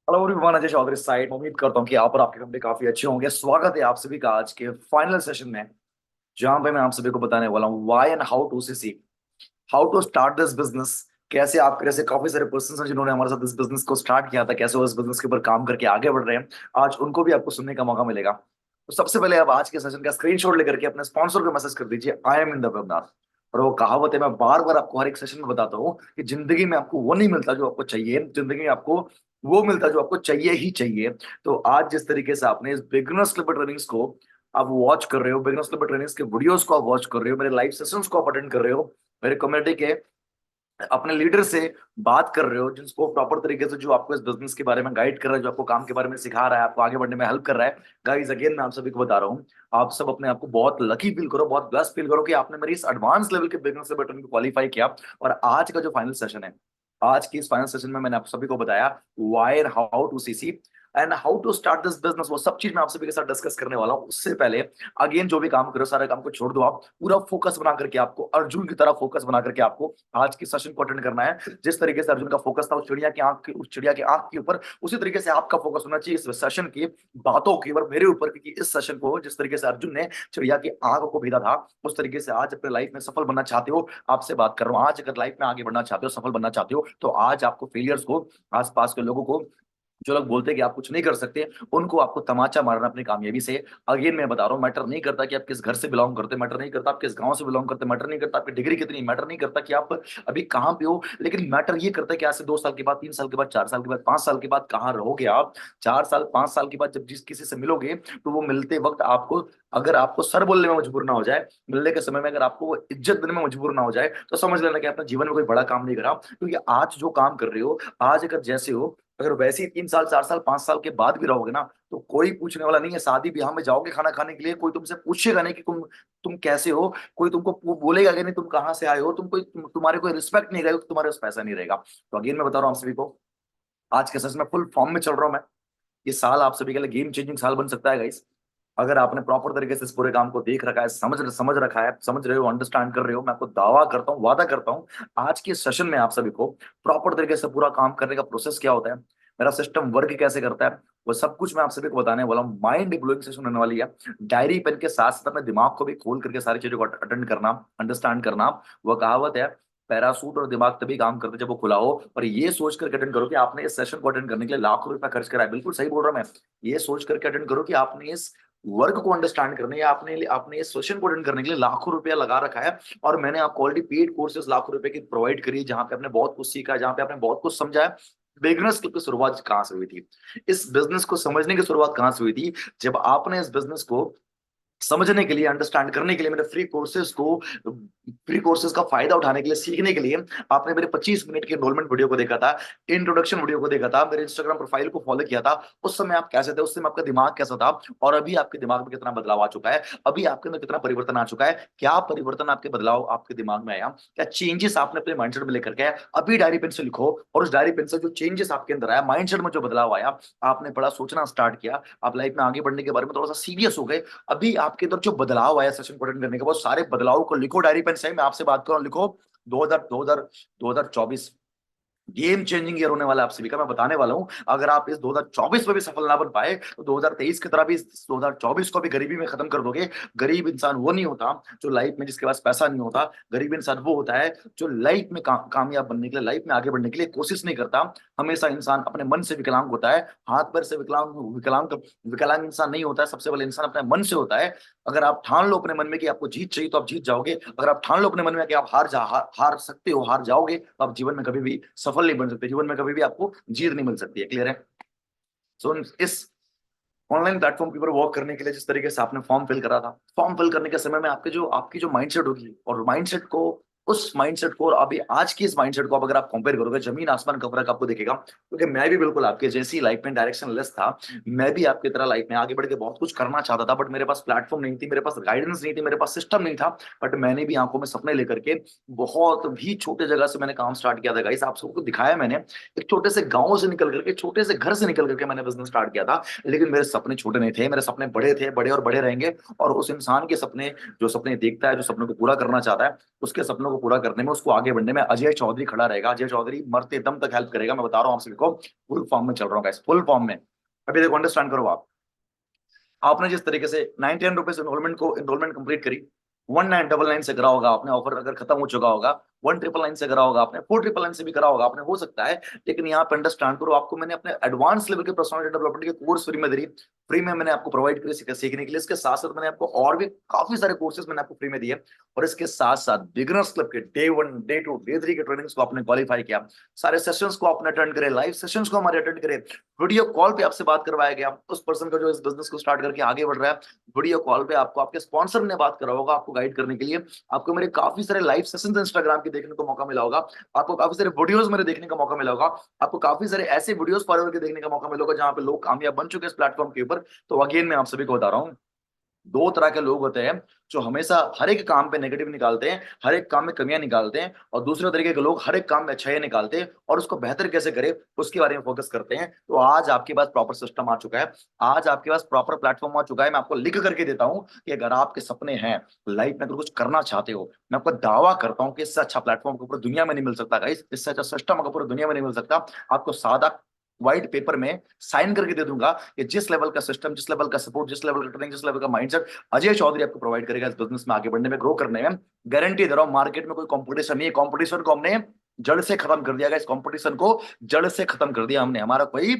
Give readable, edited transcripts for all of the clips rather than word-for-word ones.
Hello everyone, Ajay Chaudhary side. उम्मीद करता हूँ कि आप और आपके कंपनी काफी अच्छे होंगे। स्वागत है आप सभी का आज के फाइनल सेशन में, जहां पे मैं आप सभी को बताने वाला हूँ why and how to see how to start this business. कैसे आपके जैसे काफी सारे पर्सन हैं जिन्होंने हमारे साथ इस बिजनेस को स्टार्ट किया था, कैसे वो इस बिजनेस के ऊपर काम करके आगे बढ़ रहे हैं, आज उनको भी आपको सुनने का मौका मिलेगा। तो सबसे पहले आप आज के सेशन का स्क्रीनशॉट लेकर के अपने स्पॉन्सर को मैसेज कर दीजिए, I am in the webinar. और वो कहावत है, मैं बार बार आपको हर एक सेशन में बताता हूँ कि जिंदगी में आपको वो नहीं मिलता जो आपको चाहिए, जिंदगी में आपको वो मिलता जो आपको चाहिए ही चाहिए। तो आज जिस तरीके से आपने इस बिगिनर्स क्लब ट्रेनिंग्स को आप वॉच कर रहे हो, बिगिनर्स क्लब ट्रेनिंग्स के वीडियोस को आप वॉच कर रहे हो, मेरे लाइव सेशंस को आप अटेंड कर रहे हो, मेरे कम्युनिटी के अपने लीडर से बात कर रहे हो, जिसको प्रॉपर तरीके से जो आपको इस बिजनेस के बारे में गाइड कर रहा है, जो आपको काम के बारे में सिखा रहा है, आपको आगे बढ़ने में हेल्प कर रहा है। गाइस अगेन मैं आप सभी को बता रहा हूँ, आप सब अपने आप को बहुत लकी फील करो, बहुत ब्लेस्ड फील करो कि आपने मेरी इस एडवांस लेवल के बिजनेस से बटन को क्वालिफाई किया। और आज का जो फाइनल सेशन है, आज की इस फाइनल सेशन में मैंने आप सभी को बताया why and how to see and how to start this business. वो सब चीज मैं आप सभी के साथ डिस्कस करने वाला हूँ। उससे पहले अगेन जो भी काम करो, सारे काम को छोड़ दो, आप पूरा फोकस बना करके, आपको अर्जुन की तरह फोकस बना करके आपको आज की सेशन को अटेंड करना है। जिस तरीके से अर्जुन का फोकस था उस चिड़िया की आंख के ऊपर, उसी तरीके से आपका फोकस होना चाहिए इस सेशन की बातों के ऊपर, मेरे ऊपर। क्योंकि इस सेशन को जिस तरीके से अर्जुन ने चिड़िया की आंख को भेजा था, उस तरीके से आज अपने लाइफ में सफल बनना चाहते हो, आपसे बात कर रहा हूँ। आज अगर लाइफ में आगे बढ़ना चाहते हो, सफल बनना चाहते हो, तो आज आपको फेलियर्स को, आसपास के लोगों को, जो लोग बोलते हैं कि आप कुछ नहीं कर सकते, उनको आपको तमाचा मारना अपनी कामयाबी से। अगेन मैं बता रहा हूँ, मैटर नहीं करता कि आप किस घर से बिलोंग करते, मैटर नहीं करता आप किस गांव से बिलोंग करते, मैटर नहीं करता आपकी डिग्री कितनी, मैटर नहीं करता कि आप अभी कहाँ पे हो, लेकिन मैटर ये करता है कि आज से 2 साल के बाद, 3 साल के बाद, 4 साल के बाद, 5 साल के बाद कहाँ रहोगे आप। 4 साल 5 साल के बाद जब जिस किसी से मिलोगे, तो वो मिलते वक्त आपको, अगर आपको सर बोलने में मजबूर ना हो जाए, मिलने के समय में अगर आपको वो इज्जत देने में मजबूर ना हो जाए, तो समझ लेना कि आपने जीवन में कोई बड़ा काम नहीं करा। क्योंकि आज जो काम कर रहे हो, आज अगर जैसे हो, अगर वैसे ही 3 साल 4 साल 5 साल के बाद भी रहोगे ना, तो कोई पूछने वाला नहीं है। शादी ब्याह में जाओगे खाना खाने के लिए, कोई तुमसे पूछेगा नहीं कि तुम कैसे हो, कोई तुमको बोलेगा कि नहीं तुम कहाँ से आए हो, तुम्हारे कोई रिस्पेक्ट नहीं रहेगा, तुम्हारे पास पैसा नहीं रहेगा। तो अगेन मैं बता रहा हूँ आप सभी को, आज के सच में फुल फॉर्म में चल रहा हूँ मैं। ये साल आप सभी के लिए गेम चेंजिंग साल बन सकता है गाइस। अगर आपने प्रॉपर तरीके से इस पूरे काम को देख रखा है, समझ रखा है, समझ रहे हो, अंडरस्टैंड कर रहे हो, मैं आपको दावा करता हूँ, वादा करता हूँ, आज के सेशन में आप सभी को प्रॉपर तरीके से पूरा काम करने का प्रोसेस क्या होता है, मेरा सिस्टम वर्क कैसे करता है, वो सब कुछ मैं आप सभी को बताने वाला हूँ। माइंड ब्लोइंग सेशन होने वाली है। डायरी पेन के साथ साथ अपने दिमाग को भी खोल करके सारी चीजों को अटेंड करना, अंडरस्टैंड करना। वो कहावत है, पैरासूट और दिमाग तभी काम करते जब वो खुला हो। और ये सोच करके अटेंड करो कि आपने इस सेशन को अटेंड करने के लिए लाखों रुपया खर्च करा है। बिल्कुल सही बोल रहा हूं मैं। ये सोच करके अटेंड करो कि आपने इस वर्क को अंडरस्टैंड करने या आपने आपने इस सेशन को अटेंड करने के लिए लाखों रुपया लगा रखा है। और मैंने आपको ऑलरेडी पेड कोर्सेज लाखों रुपए की प्रोवाइड करी है, जहां पे आपने बहुत कुछ सीखा है, जहां पे आपने बहुत कुछ समझा है। बिगनर्स क्लब की शुरुआत कहां से हुई थी, इस बिजनेस को समझने की शुरुआत कहां से हुई थी, जब आपने इस बिजनेस को समझने के लिए, अंडरस्टैंड करने के लिए, मेरे फ्री कोर्सेज का फायदा उठाने के लिए, सीखने के लिए आपने मेरे 25 मिनट के एनरोलमेंट वीडियो को देखा था, इंट्रोडक्शन वीडियो को देखा था, मेरे इंस्टाग्राम प्रोफाइल को फॉलो किया था। उस समय आप कैसे थे, उस समय आपका दिमाग कैसा था, और अभी आपके दिमाग में कितना बदलाव आ चुका है, अभी आपके अंदर कितना परिवर्तन आ चुका है, क्या परिवर्तन, आपके बदलाव आपके दिमाग में आया, क्या चेंजेस आपने अपने माइंडसेट में लेकर के आए। अभी डायरी पेन से लिखो, और उस डायरी पेन से जो चेंजेस आपके अंदर आया, माइंडसेट में जो बदलाव आया, आपने बड़ा सोचना स्टार्ट किया, आप लाइफ में आगे बढ़ने के बारे में थोड़ा सा सीरियस हो गए। अभी आपके अंदर जो बदलाव आया सेशन को अटेंड करने के बाद, सारे बदलाव को लिखो डायरी पेन से। मैं आपसे बात कर रहा हूँ, लिखो। 2024 गेम चेंजिंग ईयर होने वाला है आप सभी का, मैं बताने वाला हूं। अगर आप इस 2024 में भी सफल ना बन पाए, तो 2023 की तरह भी इस 2024 को भी गरीबी में खत्म कर दोगे। गरीब इंसान वो नहीं होता जो लाइफ में, जिसके पास पैसा नहीं होता। गरीब इंसान वो होता है जो लाइफ में कामयाब बनने के लिए, लाइफ में आगे बढ़ने के लिए कोशिश नहीं करता। हमेशा इंसान अपने मन से विकलांग होता है, हाथ पैर से विकलांग विकलांग विकलांग इंसान नहीं होता है। सबसे पहले इंसान अपने मन से होता है। अगर आप ठान लो अपने मन में कि आपको जीत चाहिए, तो आप जीत जाओगे। अगर आप ठान लो अपने मन में कि आप हार सकते हो, हार जाओगे, तो आप जीवन में कभी भी सफल नहीं बन सकते, जीवन में कभी भी आपको जीत नहीं मिल सकती है। क्लियर है? सो इस ऑनलाइन प्लेटफॉर्म के ऊपर वर्क करने के लिए जिस तरीके से आपने फॉर्म फिल करा था, फॉर्म फिल करने के समय में आपकी जो माइंडसेट होगी, और माइंडसेट को, उस माइंडसेट को और अभी आज की इस माइंडसेट को अब अगर आप कंपेयर करोगे, जमीन आसमान का फर्क आपको दिखेगा। क्योंकि मैं भी बिल्कुल आपके जैसी लाइफ में डायरेक्शन लेस था। मैं भी आपकी तरह लाइफ में आगे बढ़ के बहुत कुछ करना चाहता था, बट मेरे पास प्लेटफॉर्म नहीं थी, मेरे पास गाइडेंस नहीं थी, मेरे पास सिस्टम नहीं था। बट मैंने भी आंखों में सपने लेकर के बहुत भी छोटे जगह से मैंने काम स्टार्ट किया था गाइस। आप सबको दिखाया मैंने, एक छोटे से गांव से निकल करके, छोटे से घर से निकल करके मैंने बिजनेस स्टार्ट किया था। लेकिन मेरे सपने छोटे नहीं थे, मेरे सपने बड़े थे, बड़े और बड़े रहेंगे। और उस इंसान के सपने, जो सपने देखता है, जो सपनों को पूरा करना चाहता है, उसके सपनों को पूरा करने में, उसको आगे बढ़ने में अजय चौधरी खड़ा रहेगा। अजय चौधरी मरते दम तक हेल्प करेगा, मैं बता रहा हूँ आप सभी को। फुल फॉर्म में चल रहा हूँ गाइस, फुल फॉर्म में। अभी देखो, अंडरस्टैंड करो आप। आपने जिस तरीके से 99 रुपीज इनरोलमेंट कंप्लीट करी, 1999 से करा होगा आपने, ऑफर अगर खत्म हो चुका होगा, 1999 से करा होगा आपने, 4999 से भी करा होगा आपने, हो सकता है। लेकिन यहाँ पे अंडरस्टैंड करो, आपको मैंने अपने एडवांस लेवल के पर्सनालिटी डेवलपमेंट के कोर्स फ्री में दे दी, फ्री में मैंने आपको प्रोवाइड किए सीखने के लिए। इसके साथ साथ मैंने आपको और भी काफी सारे कोर्सेज मैंने आपको फ्री में दिए। और इसके साथ साथ बिगिनर्स क्लब के डे 1, डे 2, डे 3 के ट्रेनिंग्स को आपने क्वालिफाई किया, सारे सेशंस को आपने अटेंड करे, लाइव सेशंस को हमारे अटेंड करे, वीडियो कॉल पे आपसे बात करवाया गया। उस पर्सन का जो इस बिजनेस को स्टार्ट करके आगे बढ़ रहा है, वीडियो कॉल पे आपको आपके स्पॉन्सर ने बात करा होगा आपको गाइड करने के लिए। आपको मेरे काफी सारे लाइव सेशंस इंस्टाग्राम के देखने को मौका मिला होगा, आपको काफी सारे वीडियोस मेरे देखने का मौका मिला होगा, आपको काफी सारे ऐसे वीडियोस फॉरवर्ड के देखने का मौका मिला होगा जहां पे लोग कामयाब बन चुके हैं इस प्लेटफॉर्म के ऊपर। तो अगेन मैं आप सभी को बता रहा हूँ, दो तरह के लोग होते हैं जो हमेशा हर एक काम पे नेगेटिव निकालते हैं, हर एक काम में कमियां निकालते हैं, और दूसरे तरीके के लोग हर एक काम में अच्छाई निकालते हैं और उसको बेहतर कैसे करें उसके बारे में फोकस करते हैं। तो आज आपके पास प्रॉपर सिस्टम आ चुका है, आज आपके पास प्रॉपर प्लेटफॉर्म आ चुका है। मैं आपको लिख करके देता हूं कि अगर आपके सपने हैं, लाइफ में अगर कुछ करना चाहते हो, मैं आपको दावा करता हूं कि इससे अच्छा प्लेटफॉर्म को पूरी दुनिया में नहीं मिल सकता गाइस, इससे अच्छा सिस्टम को पूरी दुनिया में नहीं मिल सकता। आपको सादा व्हाइट पेपर में साइन करके दे दूंगा कि जिस लेवल का सिस्टम, जिस लेवल का सपोर्ट, जिस लेवल का ट्रेनिंग, जिस लेवल का माइंडसेट अजय चौधरी आपको प्रोवाइड करेगा इस बिजनेस में आगे बढ़ने में, ग्रो करने में, गारंटी दे रहा हूं। मार्केट में कोई कंपटीशन नहीं है, कंपटीशन को हमने जड़ से खत्म कर दिया। इस कंपटीशन को जड़ से खत्म कर दिया हमने। हमारा कोई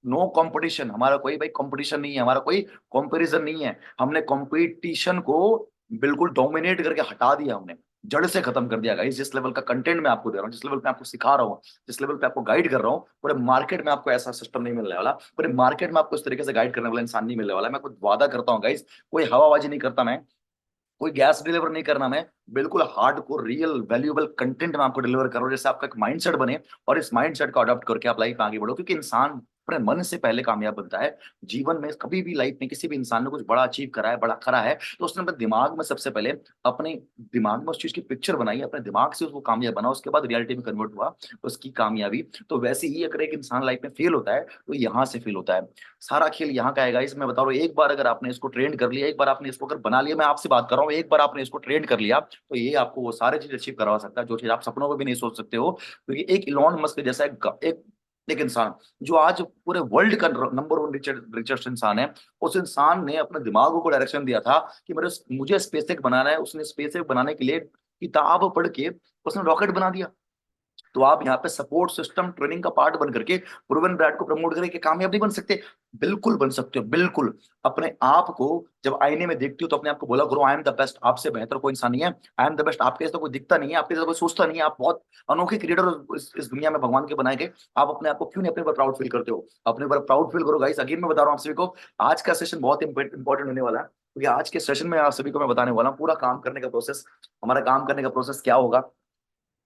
नो कंपटीशन, हमारा कोई भाई कंपटीशन नहीं है, हमारा कोई कंपैरिजन नहीं है। हमने कंपटीशन को बिल्कुल डोमिनेट करके हटा दिया, हमने जड़ से खत्म कर दिया गाइस। जिस लेवल का कंटेंट मैं आपको दे रहा हूँ, जिस लेवल पे आपको सिखा रहा हूँ, जिस लेवल पे आपको गाइड कर रहा हूँ, पूरे मार्केट में आपको ऐसा सिस्टम नहीं मिलने वाला, पूरे मार्केट में आपको इस तरीके से गाइड करने वाला इंसान नहीं मिलने वाला। मैं कुछ वादा करता हूँ गाइस, कोई हवाबाजी नहीं करता मैं, कोई गैस डिलीवर नहीं करना मैं, बिल्कुल हार्ड को रियल वैल्यूएबल कंटेंट मैं आपको डिलीवर कर रहा हूं, जैसे आपका एक माइंडसेट बने और इस माइंडसेट को अडॉप्ट करके आप लाइफ में आगे बढ़ो। क्योंकि इंसान अपने मन से पहले कामयाब बनता है। जीवन में कभी भी लाइफ में किसी भी इंसान ने कुछ बड़ा अचीव करा है, बड़ा करा है, तो उसने अपने दिमाग में सबसे पहले अपने दिमाग में उस चीज की पिक्चर बनाई, अपने दिमाग से उसको कामयाब बना, उसके बाद रियलिटी में कन्वर्ट हुआ उसकी कामयाबी। तो वैसे ही अगर एक इंसान लाइफ में फेल होता है तो यहाँ से फेल होता है। सारा खेल यहाँ का आएगा। इसमें बता रहा हूँ, एक बार अगर आपने इसको ट्रेंड कर लिया, एक बार आपने इसको अगर बना लिया, मैं आपसे बात कर रहा हूँ, एक बार आपने इसको ट्रेंड कर लिया, तो ये आपको वो सारी चीज अचीव करवा सकता है जो चीज आप सपनों में भी नहीं सोच सकते हो। क्योंकि एक इलॉन मस्क जैसा एक इंसान जो आज पूरे वर्ल्ड का नंबर 1 रिचेस्ट इंसान है, उस इंसान ने अपने दिमाग को डायरेक्शन दिया था कि मुझे स्पेसएक्स बनाना है। उसने स्पेसएक्स बनाने के लिए किताब पढ़ के उसने रॉकेट बना दिया। तो आप यहाँ पे सपोर्ट सिस्टम ट्रेनिंग का पार्ट बन करके प्रूवन ब्रांड को प्रमोट करके कामयाब नहीं बन सकते? बिल्कुल बन सकते हो, बिल्कुल। अपने आप को जब आईने में देखती हो तो अपने आप को बोला करो, आई एम द बेस्ट, आपसे बेहतर कोई इंसान नहीं है, आई एम द बेस्ट। आपके जैसा कोई दिखता नहीं है, आपके जैसा कोई सोचता नहीं है, आप बहुत अनोखे क्रिएटर इस दुनिया में भगवान के बनाए गए। आप अपने आप को क्यों नहीं अपने पर प्राउड फील करते हो? अपने पर प्राउड फील करो गाइस। अगेन मैं बता रहा हूँ आप सभी को, आज का सेशन बहुत इंपॉर्टेंट होने वाला है, क्योंकि आज के सेशन में आप सभी को मैं बताने वाला हूँ पूरा काम करने का प्रोसेस। हमारा काम करने का प्रोसेस क्या होगा,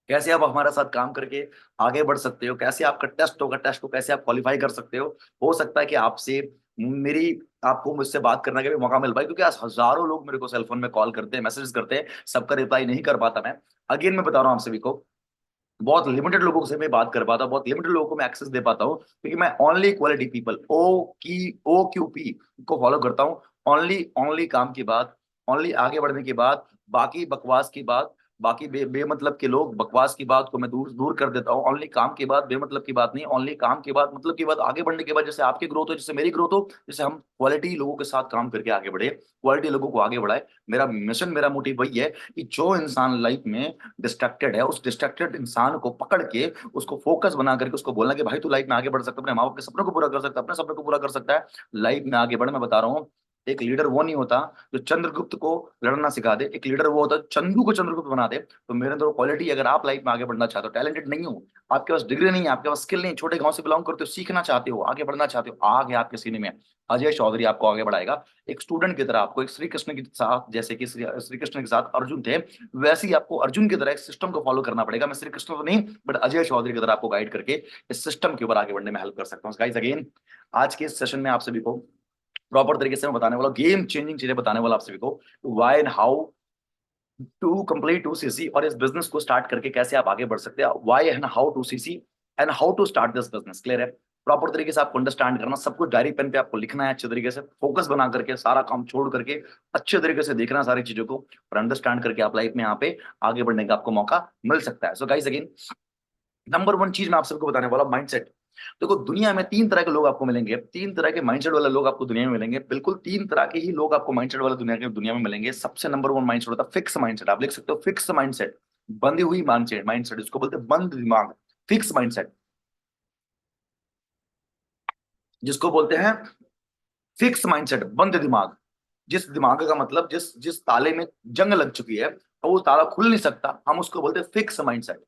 कैसे आप हमारे साथ काम करके आगे बढ़ सकते हो, कैसे आपका टेस्ट होगा, टेस्ट को कैसे आप क्वालिफाई कर सकते हो सकता है कि आपसे मेरी आपको मुझसे बात करने का भी मौका मिल पाए, क्योंकि आज हजारों लोग मेरे को सेलफोन में कॉल करते हैं, मैसेज करते हैं, सबका रिप्लाई नहीं कर पाता मैं। अगेन मैं बता रहा हूँ आप सभी को, बहुत लिमिटेड लोगों से मैं बात कर पाता हूँ, बहुत लिमिटेड लोगों को मैं एक्सेस दे पाता हूँ, क्योंकि मैं ओनली क्वालिटी पीपल OQP को फॉलो करता हूँ। ओनली ओनली काम की बात, ओनली आगे बढ़ने की बात, बाकी बकवास की बात, बाकी बेमतलब के लोग बकवास की बात को मैं दूर दूर कर देता हूँ। ओनली काम की बात, बेमतलब की बात नहीं, ओनली काम की बात, मतलब की बात, आगे बढ़ने के बाद जैसे आपकी ग्रोथ हो, जैसे मेरी ग्रोथ हो, जैसे हम क्वालिटी लोगों के साथ काम करके आगे बढ़े, क्वालिटी लोगों को आगे बढ़ाए। मेरा मिशन, मेरा मोटिव वही है कि जो इंसान लाइफ में डिस्ट्रैक्टेड है, उस डिस्ट्रैक्टेड इंसान को पकड़ के उसको फोकस बना करके उसको बोलना कि भाई तू लाइफ में आगे बढ़ सकता है, अपने माँ बाप के सपनों को पूरा कर सकता है, अपने सपनों को पूरा कर सकता है, लाइफ में आगे बढ़। मैं बता रहा हूँ, एक लीडर वो नहीं होता जो चंद्रगुप्त को लड़ना सिखा दे, एक लीडर वो होता है चंदू को चंद्रगुप्त बना दे। तो मेरे अंदर क्वालिटी, अगर आप लाइफ में आगे बढ़ना चाहते हो, टैलेंटेड नहीं हो, आपके पास डिग्री नहीं है, आपके पास स्किल नहीं, छोटे गांव से बिलोंग करते हो, सीखना चाहते हो, आगे बढ़ना चाहते हो, आगे आपके सीने में अजय चौधरी आपको आगे बढ़ाएगा। एक स्टूडेंट की तरह आपको, एक श्री कृष्ण के साथ, जैसे कि श्री कृष्ण के साथ अर्जुन थे, वैसे ही आपको अर्जुन की तरह एक सिस्टम को फॉलो करना पड़ेगा। मैं श्री कृष्ण तो नहीं, बट अजय चौधरी की तरह आपको गाइड करके इस सिस्टम के ऊपर आगे बढ़ने में हेल्प कर सकता हूँ गाइस। अगेन आज के इस सेशन में आप सभी को प्रॉपर तरीके से मैं बताने वाला, गेम चेंजिंग चीजें बताने वाला आप सभी को, why and how to complete 2CC, और इस बिजनेस को स्टार्ट करके कैसे आप आगे बढ़ सकते हैं, why and how 2CC and how to start this business. Clear है? प्रॉपर तरीके से आपको अंडरस्टैंड करना, सब कुछ डायरी पेन पे आपको लिखना है अच्छे तरीके से, फोकस बना करके, सारा काम छोड़ करके अच्छे तरीके से देखना सारी चीजों को, और अंडरस्टैंड करके आप लाइफ में यहाँ पे आगे बढ़ने का आपको मौका मिल सकता है। So guys again, number one चीज मैं आप सबको बताने वाला, माइंडसेट। देखो दुनिया में तीन तरह के लोग आपको मिलेंगे, तीन तरह के माइंडसेट वाले लोग आपको दुनिया में मिलेंगे, बिल्कुल तीन तरह के ही लोग आपको माइंडसेट वाले दुनिया में मिलेंगे। सबसे नंबर वन माइंडसेट होता है फिक्स माइंडसेट, आप लिख सकते हो फिक्स माइंडसेट, बंधी हुई माइंडसेट, माइंडसेट इसको बोलते हैं बंद दिमाग, फिक्स माइंडसेट जिसको बोलते हैं फिक्स माइंडसेट, बंद दिमाग। जिस दिमाग का मतलब जिस जिस ताले में जंग लग चुकी है और वो ताला खुल नहीं सकता, हम उसको बोलते हैं फिक्स माइंडसेट।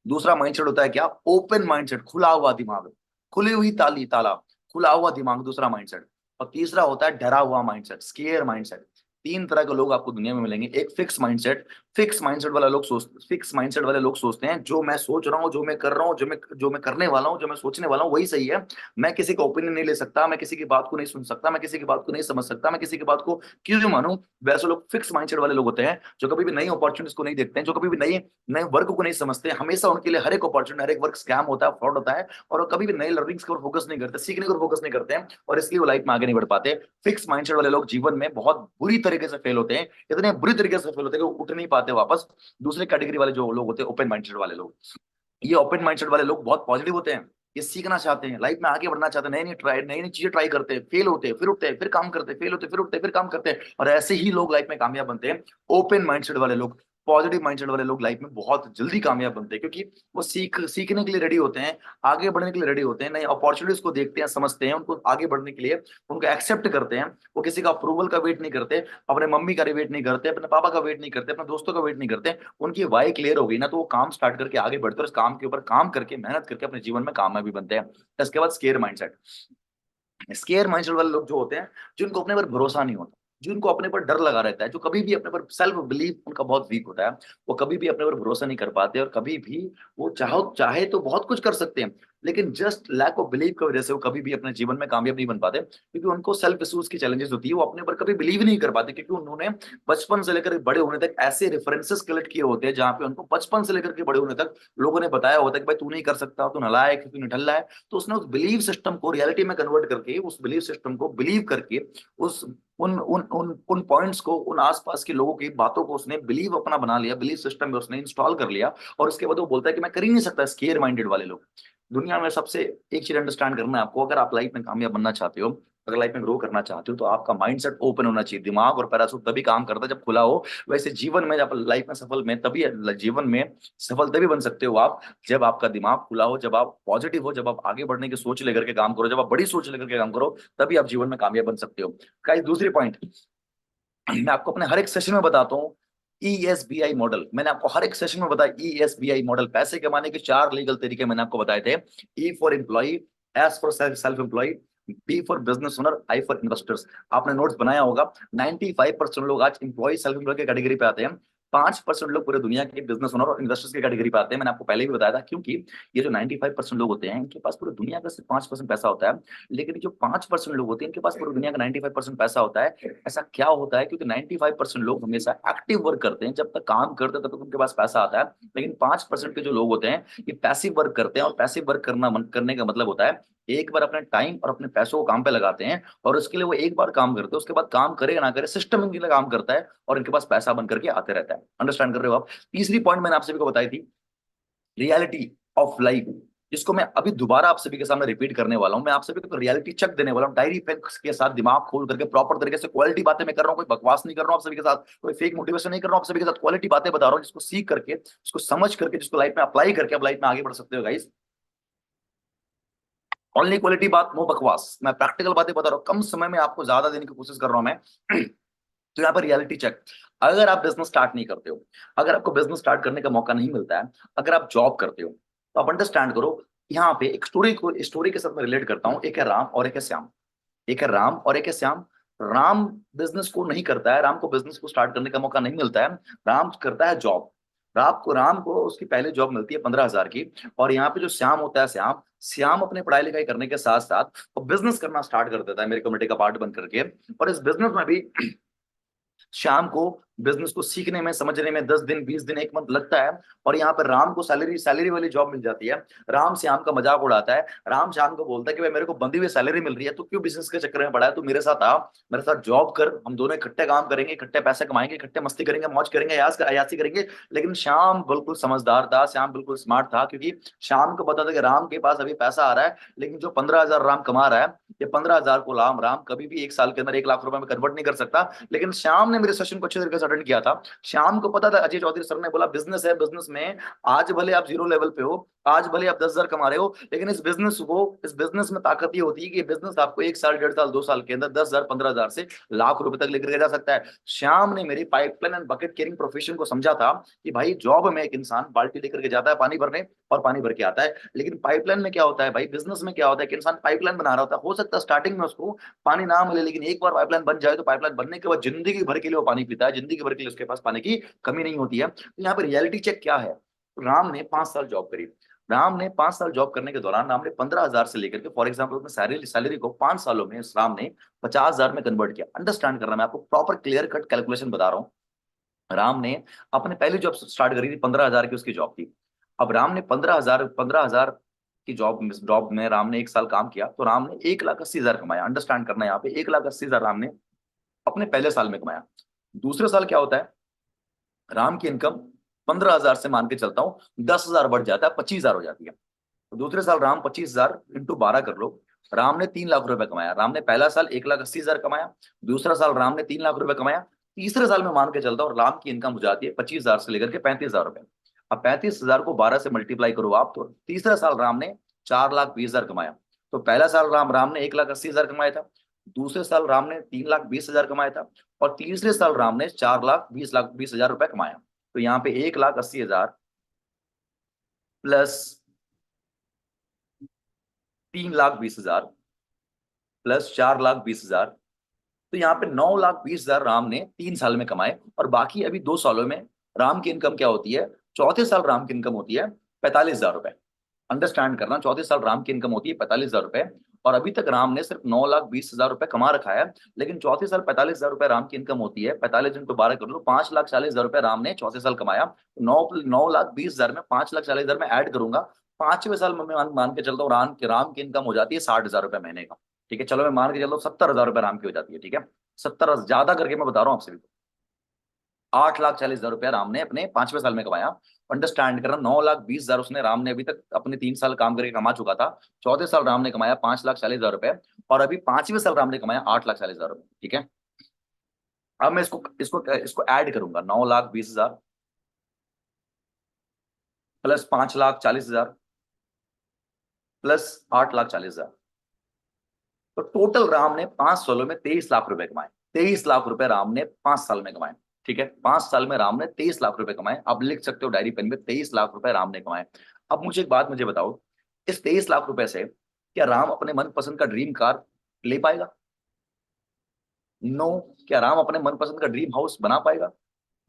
दूसरा माइंडसेट होता है क्या, ओपन माइंडसेट, खुला हुआ दिमाग, खुली हुई ताला, खुला हुआ दिमाग, दूसरा माइंडसेट। और तीसरा होता है डरा हुआ माइंडसेट, स्केयर माइंडसेट। तीन तरह के लोग आपको दुनिया में मिलेंगे। एक फिक्स माइंडसेट वाला लोग सोचते फिक्स माइंडसेट वाले लोग सोचते हैं जो मैं सोच रहा हूँ, जो मैं कर रहा हूँ, जो मैं करने वाला हूँ, जो मैं सोचने वाला हूँ वही सही है। मैं किसी का ओपिनियन नहीं ले सकता, मैं किसी की बात को नहीं सुन सकता, मैं किसी की बात को नहीं समझ सकता, मैं किसी की बात को क्यों मानूं। वैसे लोग फिक्स माइंडसेट वाले लोग होते हैं जो कभी भी नई अपॉर्चुनिटीज को नहीं देखते हैं, जो कभी भी नए नए वर्क को नहीं समझते। हमेशा उनके लिए हर एक अपॉर्चुनिटी, हर एक वर्क स्कैम होता है, फ्रॉड होता है, और वो कभी भी नए लर्निंग्स पर फोकस नहीं करते, सीखने पर फोकस नहीं करते हैं, और इसलिए वो लाइफ में आगे नहीं बढ़ पाते। फिक्स माइंडसेट वाले लोग जीवन में बहुत बुरी तरीके से फेल होते हैं, इतने बुरी तरीके से फेल होते हैं कि वो उठ नहीं पाते वापस। दूसरे कैटेगरी वाले जो लोग होते हैं, ओपन माइंडसेट वाले लोग, ये ओपन माइंडसेट वाले लोग बहुत पॉजिटिव होते हैं। ये सीखना चाहते हैं, लाइफ में आगे बढ़ना चाहते हैं, नई नई चीजें ट्राई करते हैं, फेल होते हैं, फिर उठते हैं, फिर काम करते हैं, फेल होते हैं, फिर उठते हैं, फिर काम करते हैं, और ऐसे ही लोग लाइफ में कामयाब बनते हैं। ओपन माइंडसेट वाले लोग, पॉजिटिव माइंडसेट वाले लोग लाइफ में बहुत जल्दी कामयाब बनते हैं, क्योंकि वो सीखने के लिए रेडी होते हैं, आगे बढ़ने के लिए रेडी होते हैं, नई अपॉर्चुनिटीज को देखते हैं, समझते हैं, उनको आगे बढ़ने के लिए उनको एक्सेप्ट करते हैं। वो किसी का अप्रूवल का वेट नहीं करते, अपने मम्मी का वेट नहीं करते, अपने पापा का वेट नहीं करते, अपने दोस्तों का वेट नहीं करते। उनकी वाई क्लियर हो गई ना, तो वो काम स्टार्ट करके आगे बढ़ते हैं, उस काम के ऊपर काम करके मेहनत करके अपने जीवन में कामयाबी बनते हैं। इसके बाद स्केयर माइंडसेट वाले लोग जो होते हैं, जिनको अपने पर भरोसा नहीं होता, जिनको अपने पर डर लगा रहता है, जो कभी भी अपने पर सेल्फ बिलीव उनका बहुत वीक होता है, वो कभी भी अपने पर भरोसा नहीं कर पाते, और कभी भी वो चाहे तो बहुत कुछ कर सकते हैं, लेकिन जस्ट लैक ऑफ बिलीव की वजह से वो कभी भी अपने जीवन में कामयाब नहीं बन पाते, क्योंकि उनको सेल्फ इश्यूज की चैलेंजेस होती है, वो अपने पर कभी बिलीव नहीं कर पाते, क्योंकि उन्होंने बचपन से लेकर बड़े होने तक ऐसे रेफरेंसेस कलेक्ट किए होते हैं जहां पे उनको बचपन से लेकर के बड़े होने तक लोगों ने बताया होता है कि भाई तू नहीं कर सकता, तू नालायक है, तू निठल्ला है। तो उसने उस बिलीव सिस्टम को रियलिटी में कन्वर्ट करके, उस बिलीव सिस्टम को बिलीव करके, उस उन उन उन उन पॉइंट्स को, उन आसपास के लोगों की बातों को उसने बिलीव अपना बना लिया, बिलीव सिस्टम में उसने इंस्टॉल कर लिया, और उसके बाद वो बोलता है कि मैं कर ही नहीं सकता। स्केयर माइंडेड वाले लोग दुनिया में सबसे, एक चीज अंडरस्टैंड करना है आपको, अगर आप लाइफ में कामयाब बनना चाहते हो, अगर लाइफ में ग्रो करना चाहते हो, तो आपका माइंडसेट ओपन होना चाहिए। दिमाग और पैराशूट तभी काम करता है जब खुला हो। वैसे जीवन में, जब लाइफ में सफल में तभी जीवन में सफल तभी बन सकते हो आप, जब आपका दिमाग खुला हो, जब आप पॉजिटिव हो, जब आप आगे बढ़ने की सोच लेकर के काम करो, जब आप बड़ी सोच लेकर के काम करो, तभी आप जीवन में कामयाब बन सकते हो। गाइस दूसरी पॉइंट, मैं आपको अपने हर एक सेशन में बताता हूँ, ESBI मॉडल। मैंने आपको हर एक सेशन में बताया ESBI मॉडल, पैसे कमाने के चार लीगल तरीके मैंने आपको बताए थे। E for employ, S for self employ, B for business owner, I for investors. आपने नोट्स बनाया होगा। 95% लोग आज एम्प्लॉय सेल्फ एम्प्लॉय की कैटेगरी पे आते हैं, 5% लोग पूरे दुनिया के बिजनेस ओनर और इन्वेस्टर्स की कैटेगरी पे आते हैं। मैंने आपको पहले भी बताया था, क्योंकि ये जो 95% लोग होते हैं, इनके पास पूरी दुनिया का सिर्फ 5% पैसा होता है, लेकिन जो 5% लोग होते हैं, इनके पास पूरी दुनिया का 95% पैसा होता है। ऐसा क्या होता है, क्योंकि 95% लोग हमेशा एक्टिव वर्क करते हैं, जब तक काम करते हैं तब तक उनके पास पैसा आता है, लेकिन 5% के जो लोग होते हैं, ये पैसिव वर्क करते हैं, और पैसिव वर्क करने का मतलब होता है एक बार अपने टाइम और अपने पैसों को काम पे लगाते हैं, और उसके लिए वो एक बार काम करते हैं, उसके बाद काम करे ना करे सिस्टम इनके लिए काम करता है, और इनके पास पैसा बन करके आते रहता है। अंडरस्टैंड कर रहे हो आप? तीसरी पॉइंट मैंने आप सभी को बताई थी, रियलिटी ऑफ लाइफ, जिसको मैं अभी दोबारा आप सभी के सामने रिपीट करने वाला हूं। मैं आप सभी को रियलिटी चेक देने वाला हूं, डायरी पेन के साथ, दिमाग खोल करके, प्रॉपर तरीके से क्वालिटी बातें मैं कर रहा हूं, कोई बकवास नहीं कर रहा हूं आप सभी के साथ, कोई फेक मोटिवेशन नहीं कर रहा हूं आप सभी के साथ, क्वालिटी बातें बता रहा हूं, जिसको सीख करके, जिसको समझ करके, जिसको लाइफ में अप्लाई करके आप लाइफ में आगे बढ़ सकते हो गाइस। ओनली क्वालिटी बात, नो बकवास, मैं प्रैक्टिकल बातें बता रहा हूँ, कम समय में आपको ज्यादा देने की कोशिश कर रहा हूं मैं। तो यहाँ पर रियलिटी चेक, अगर आप बिजनेस स्टार्ट नहीं करते हो, अगर आपको बिजनेस स्टार्ट करने का मौका नहीं मिलता है, अगर आप जॉब करते हो, तो आप अंडरस्टैंड करो। यहाँ पे एक स्टोरी के साथ मैं रिलेट करता हूँ। एक है राम और एक है श्याम, एक है राम और एक है श्याम। राम बिजनेस को नहीं करता है, राम को बिजनेस को स्टार्ट करने का मौका नहीं मिलता है, राम करता है जॉब। राम को उसकी पहले जॉब मिलती है 15,000 की। और यहाँ पे जो श्याम होता है, श्याम श्याम अपने पढ़ाई लिखाई करने के साथ साथ बिजनेस करना स्टार्ट कर देता है, मेरे कम्युनिटी का पार्ट बन करके। और इस बिजनेस में भी शाम को बिजनेस को सीखने में, समझने में 10 दिन, 20 दिन, 1 मंथ लगता है। और यहाँ पर राम को सैलरी सैलरी वाली जॉब मिल जाती है। राम श्याम का मजाक उड़ाता है, राम श्याम को बोलता है कि भाई मेरे को बंधी हुई सैलरी मिल रही है, तू क्यों बिजनेस के चक्कर में पड़ा है, तू मेरे साथ आ, मेरे साथ जॉब कर, हम दोनों इकट्ठे काम करेंगे, इकट्ठे पैसे कमाएंगे, इकट्ठे मस्ती करेंगे, मौज करेंगे, अयासी करेंगे। लेकिन श्याम बिल्कुल समझदार था, श्याम बिल्कुल स्मार्ट था, क्योंकि श्याम को पता था कि राम के पास अभी पैसा आ रहा है, लेकिन जो 15,000 राम कमा रहा है, ये 15,000 को राम राम कभी भी 1 साल के अंदर 1 लाख रुपए में कन्वर्ट नहीं कर सकता। लेकिन श्याम ने मेरे सेशन को अच्छे तरीके से अटेंड किया था। श्याम को पता था, अजय चौधरी सर ने बोला बिजनेस है, बिजनेस में आज भले आप 0 लेवल पे हो, आज भले आप 10,000 कमा रहे हो, लेकिन इस बिजनेस में ताकत ये होती है कि ये बिजनेस आपको 1 साल, 1.5 साल, 2 साल के अंदर 10,000, 15,000 से लाख रुपए तक लेकर के जा सकता है। श्याम ने मेरी pipeline and bucket caring profession को समझा था कि भाई जॉब में एक इंसान बाल्टी लेकर के जाता है पानी भरने और पानी भर के आता है, लेकिन पाइपलाइन में क्या होता है भाई, बिजनेस में क्या होता है कि इंसान पाइपलाइन बना रहा होता है। हो सकता है स्टार्टिंग में उसको पानी ना मिले, लेकिन एक बार पाइपलाइन बन जाए तो पाइपलाइन बनने के बाद जिंदगी भर के लिए वो पानी पीता है, जिंदगी भर के लिए उसके पास पानी की कमी नहीं होती है। तो यहाँ पे रियलिटी चेक क्या है, राम ने 5 साल जॉब करी। राम ने 5 साल जॉब करने के दौरान राम ने 15,000 से लेकर के, फॉर एग्जाम्पल, अपने सैलरी सैलरी को 5 सालों में राम ने 50,000 में कन्वर्ट किया। अंडरस्टैंड करना, मैं आपको प्रॉपर क्लियर कट कैलकुलेशन बता रहा हूँ। राम ने अपने पहली जॉब स्टार्ट करी थी, 15,000 की उसकी जॉब थी। अब राम ने 15,000 की जॉब में राम ने 1 साल काम किया, तो राम ने 1,80,000 कमाया। अंडरस्टैंड करना, यहाँ पे 1,80,000 राम ने अपने पहले साल में कमाया। दूसरे साल क्या होता है, राम की इनकम 15,000 से मान के चलता हूँ 10,000 बढ़ जाता है, 25,000 हो जाती है। तो दूसरे साल राम 25,000 इंटू 12 कर लो, राम ने 3 लाख रुपए कमाया। राम ने पहला साल 1,80,000 कमाया, दूसरा साल राम ने 3 लाख रुपए कमाया, तीसरे साल में मान के चलता हूँ राम की इनकम हो जाती है 25,000 से लेकर के 35,000 रुपए। अब 35,000 को 12 से मल्टीप्लाई करो आप, तो तीसरा साल राम ने 4,20,000 कमाया। तो पहला साल राम राम ने 1,80,000 कमाया था, दूसरे साल राम ने 3,20,000 कमाया था, और तीसरे साल राम ने 4,20,000 रुपए कमाया। तो यहाँ पे 1,80,000 प्लस 3,20,000 प्लस 4,20,000, तो यहाँ पे 9,20,000 राम ने 3 साल में कमाए। और बाकी अभी 2 सालों में राम की इनकम क्या होती है, चौथे साल राम की इनकम होती है 45,000 रुपए। अंडरस्टैंड करना, चौथे साल राम की इनकम होती है 45,000 रुपए, और अभी तक राम ने सिर्फ 9,20,000 रुपए कमा रखा है। लेकिन चौथे साल 45,000 रुपए राम की इनकम होती है, 45 इंटू 12 कर लो, 5,40,000 रुपए राम ने चौथे साल कमाया। 9,20,000 में 5,40,000 में ऐड करूंगा, 5वें साल में मैं मान के चलता हूँ राम की इनकम हो जाती है 60,000 रुपए महीने का। ठीक है, चलो मैं मान के चलता हूँ 70,000 रुपए राम की हो जाती है। ठीक है, 70, ज्यादा करके मैं बता रहा हूँ आपसे भी, 8,40,000 रुपया राम ने अपने 5वें साल में कमाया। अंडरस्टैंड करना, 9,20,000 उसने राम ने अभी तक अपने 3 साल काम करके कमा चुका था। चौथे साल राम ने कमाया 5,40,000 रुपए, और अभी 5वें साल राम ने कमाया 8,40,000 रुपए। ठीक है, अब मैं इसको इसको इसको ऐड करूंगा, 9,20,000 प्लस 5,40,000 प्लस 8,40,000, तो टोटल राम ने 5 सालों में 23 लाख रुपए कमाए। 23 लाख रुपए राम ने 5 साल में कमाए। ठीक है, 5 साल में राम ने 23 लाख रुपए कमाए। अब लिख सकते हो डायरी पेन में, 23 लाख रुपए राम ने कमाए। अब मुझे एक बात मुझे बताओ, इस 23 लाख रुपए से क्या राम अपने मनपसंद का ड्रीम कार ले पाएगा? नो। क्या राम अपने मनपसंद का ड्रीम हाउस बना पाएगा?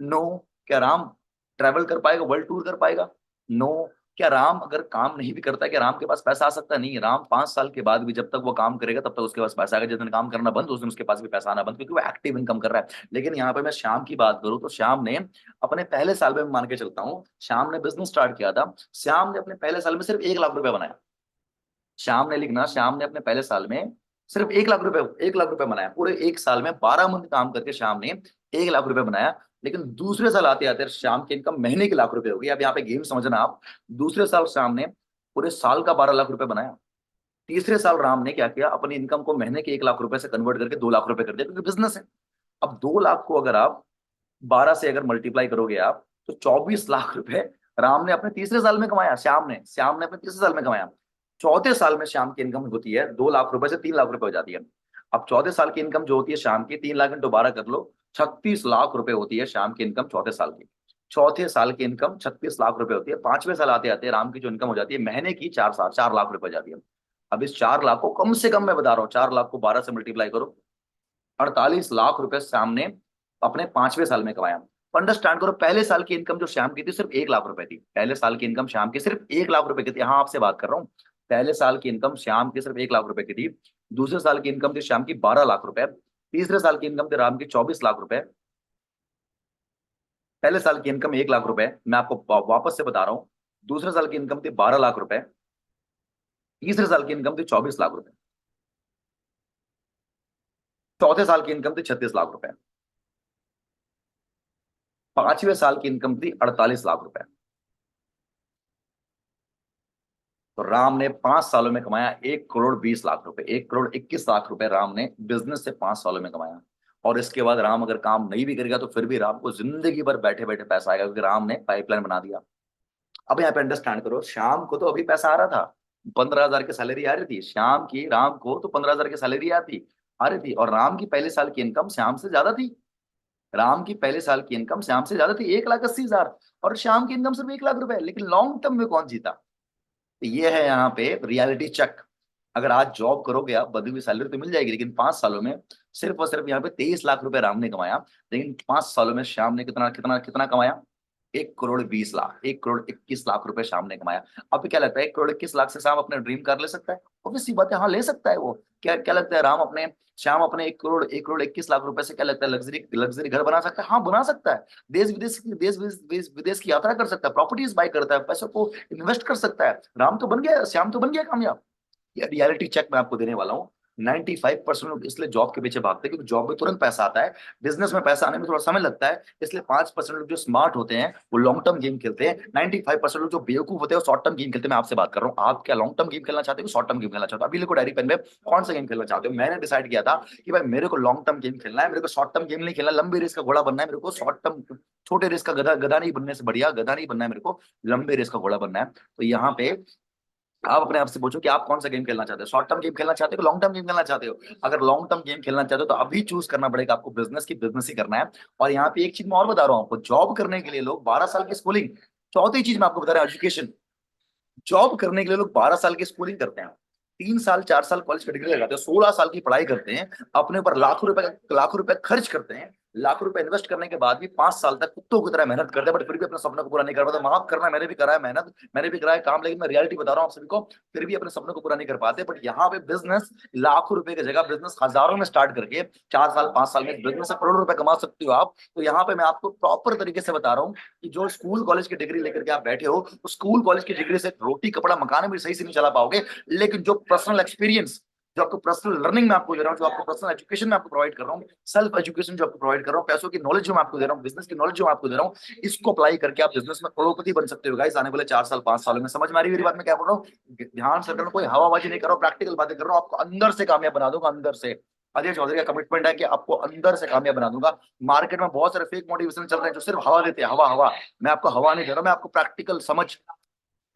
नो। क्या राम ट्रैवल कर पाएगा, वर्ल्ड टूर कर पाएगा? नो। क्या राम अगर काम नहीं भी करता है, क्या राम के पास पैसा आ सकता है? नहीं। राम 5 साल के बाद भी जब तक वो काम करेगा तब तक उसके पास पैसा आएगा, जिस दिन काम करना बंद उस दिन उसके पास भी पैसा आना बंद, क्योंकि वो एक्टिव इनकम कर रहा है। लेकिन यहाँ पे मैं श्याम की बात करूं तो श्याम ने अपने पहले साल में, मान के चलता हूँ श्याम ने बिजनेस स्टार्ट किया था, श्याम ने अपने पहले साल में सिर्फ 1 लाख रुपए बनाया। श्याम ने, लिखना, श्याम ने अपने पहले साल में सिर्फ 1 लाख रुपए, 1 लाख रुपए बनाया। पूरे 1 साल में 12 मंथ काम करके श्याम ने 1 लाख रुपए बनाया। लेकिन दूसरे साल आते आते श्याम की इनकम महीने के लाख रुपए हो गई। अब यहाँ पे गेम समझना आप, दूसरे साल श्याम ने पूरे साल का 12 लाख रुपए बनाया। तीसरे साल राम ने क्या किया, अपनी इनकम को महीने के 1 लाख रुपए से कन्वर्ट करके 2 लाख रुपए कर दिया, क्योंकि बिजनेस है। अब 2 लाख को अगर आप 12 से अगर मल्टीप्लाई करोगे आप, तो 24 लाख रुपए राम ने अपने तीसरे साल में कमाया। श्याम ने अपने तीसरे साल में कमाया। चौथे साल में श्याम की इनकम होती है 2 लाख रुपए से 3 लाख रुपए हो जाती है। अब चौथे साल की इनकम जो होती है श्याम की, 3 लाख इंटू 12 कर लो, 36 लाख रुपए होती है श्याम की इनकम चौथे साल की। चौथे साल की इनकम 36 लाख रुपए होती है। 5वें साल आते आते राम की जो इनकम हो जाती है महीने की 4 लाख रुपए हो जाती है। अब इस 4 लाख को कम से कम, मैं बता रहा हूँ, 4 लाख को 12 से मल्टीप्लाई करो, 48 लाख रुपए श्याम ने अपने 5वें साल में कमाया। तो अंडरस्टैंड करो, पहले साल की इनकम जो श्याम की थी सिर्फ 1 लाख रुपए थी। पहले साल की इनकम श्याम की सिर्फ 1 लाख रुपए की थी। हाँ, आपसे बात कर रहा हूँ, पहले साल की इनकम श्याम की सिर्फ 1 लाख रुपए की थी। दूसरे साल की इनकम थी श्याम की 12 लाख रुपए। तीसरे साल की इनकम थी राम की 24 लाख रुपए। पहले साल की इनकम 1 लाख रुपए, मैं आपको वापस से बता रहा हूँ। दूसरे साल की इनकम थी 12 लाख रुपए। तीसरे साल की इनकम थी 24 लाख रुपए। चौथे साल की इनकम थी 36 लाख रुपए। पांचवें साल की इनकम थी 48 लाख रुपए। तो राम ने 5 सालों में कमाया 1 करोड़ 20 लाख रुपए। 1 करोड़ 21 लाख रुपए राम ने बिजनेस से 5 सालों में कमाया। और इसके बाद राम अगर काम नहीं भी करेगा तो फिर भी राम को जिंदगी भर बैठे बैठे पैसा आएगा, क्योंकि राम ने पाइपलाइन बना दिया। अब यहाँ पे अंडरस्टैंड करो, श्याम को तो अभी पैसा आ रहा था। 15,000 की सैलरी आ रही थी श्याम की, राम को तो 15,000 की सैलरी आ रही थी। और राम की पहले साल की इनकम श्याम से ज्यादा थी। राम की पहले साल की इनकम श्याम से ज्यादा थी, 1,80,000। और श्याम की इनकम सिर्फ 1 लाख रुपए। लेकिन लॉन्ग टर्म में कौन जीता? तो ये है यहाँ पे रियलिटी चेक। अगर आज जॉब करोगे आप, बदी हुई सैलरी तो मिल जाएगी, लेकिन 5 सालों में सिर्फ और सिर्फ यहाँ पे 23 लाख रुपए राम ने कमाया। लेकिन 5 सालों में श्याम ने कितना कितना कितना कमाया? 1 करोड़ 20 लाख, 1 करोड़ 21 लाख रुपए श्याम ने कमाया। अब क्या लगता है 1 करोड़ 21 लाख से श्याम अपने ड्रीम कार ले सकता है? ऑब्वियस सी बात है, हाँ ले सकता है वो। क्या क्या लगता है राम अपने श्याम अपने 1 करोड़ 21 लाख रुपए से क्या लगता है लग्जरी लग्जरी घर बना सकता है? हाँ बना सकता है। देश विदेश की यात्रा कर सकता है, प्रॉपर्टीज बाय करता है, पैसों को इन्वेस्ट कर सकता है। राम तो बन गया, श्याम तो बन गया कामयाब। ये रियलिटी चेक मैं आपको देने वाला हूँ। 95% लोग इसलिए जॉब के पीछे भागते हैं क्योंकि जॉब में तुरंत पैसा आता है, बिजनेस में पैसा आने में थोड़ा समय लगता है। इसलिए 5% लोग जो स्मार्ट होते हैं वो लॉन्ग टर्म गेम खेलते हैं। 95% लोग जो बेवकूफ होते हैं वो शॉर्ट टर्म गेम खेलते हैं। मैं आपसे बात कर रहा हूँ, आप क्या लॉन्ग टर्म गेम खेलना चाहते हो, शॉर्ट टर्म गेम खेलना चाहते हो? अभी लिखो डायरी पेन में, कौन सा गेम खेलना चाहते हो? मैंने डिसाइड किया था कि भाई मेरे को लॉन्ग टर्म गेम खेलना है, मेरे को शॉर्ट टर्म गेम नहीं खेलना। लंबी रेस का घोड़ा बनना है मेरे को, शॉर्ट टर्म छोटे रेस का गधा गधा नहीं बनने से बढ़िया, गधा नहीं बनना है मेरे को, लंबे रेस का घोड़ा बनना है। तो यहाँ पे आप अपने आप से पूछो कि आप कौन सा गेम खेलना चाहते हो, शॉर्ट टर्म गेम खेलना चाहते हो, लॉन्ग टर्म गेम खेलना चाहते हो? अगर लॉन्ग टर्म गेम खेलना चाहते हो तो अभी चूज करना पड़ेगा आपको बिजनेस की, बिजनेस ही करना है। और यहाँ पे एक चीज मैं और बता रहा हूँ आपको, जॉब करने के लिए लोग 12 साल की स्कूलिंग, चौथी चीज मैं आपको बता रहा हूँ एजुकेशन। जॉब करने के लिए लोग 12 साल की स्कूलिंग करते हैं, 3 साल 4 साल कॉलेज का डिग्री लगाते हैं, 16 साल की पढ़ाई करते हैं, अपने ऊपर लाखों रुपए खर्च करते हैं, लाखों रुपए इन्वेस्ट करने के बाद भी 5 साल तक कुत्तों की तरह मेहनत करते हैं, बट फिर भी अपने सपनों को पूरा नहीं कर पाते। माफ करना, मैंने भी करा है मेहनत, मैंने भी करा है काम, लेकिन मैं रियलिटी बता रहा हूँ आप सभी को, फिर भी अपने सपनों को पूरा नहीं कर पाते। बट यहाँ पे बिजनेस, लाखों रुपए की जगह बिजनेस हजारों में स्टार्ट करके 4 साल 5 साल में बिजनेस से करोड़ों रुपए कमा सकते हो आप। तो यहाँ पे मैं आपको प्रॉपर तरीके से बता रहा हूँ कि जो स्कूल कॉलेज की डिग्री लेकर के आप बैठे हो, तो स्कूल कॉलेज की डिग्री से रोटी कपड़ा मकान भी सही से नहीं चला पाओगे। लेकिन जो पर्सनल एक्सपीरियंस, जो आपको पर्सनल लर्निंग में आपको दे रहा हूँ, जो आपको पर्सनल एजुकेशन में आपको प्रोवाइड कर रहा हूँ, सेल्फ एजुकेशन जो आपको प्रोवाइड कर रहा हूँ, पैसों की नॉलेज जो मैं आपको दे रहा हूँ, बिजनेस की नॉलेज जो मैं आपको दे रहा हूँ, इसको अप्लाई करके आप बिजनेस में करोड़पति बन सकते हो गाइस आने वाले 4 साल 5 सालों में। समझ में आ रही है मेरी बात? मैं क्या बोल रहा हूँ? ध्यान से करना, कोई हवाबाजी नहीं कर रहा हूँ, प्रैक्टिकल बातें कर रहा हूँ, आपको अंदर से कामयाब बना दूंगा, अंदर से। अजय चौधरी का कमिटमेंट है कि आपको अंदर से कामयाब बना दूंगा। मार्केट में बहुत सारे फेक मोटिवेशन चल रहे हैं जो सिर्फ हवा देते हैं, हवा हवा। मैं आपको हवा नहीं दे रहा, मैं आपको प्रैक्टिकल समझ,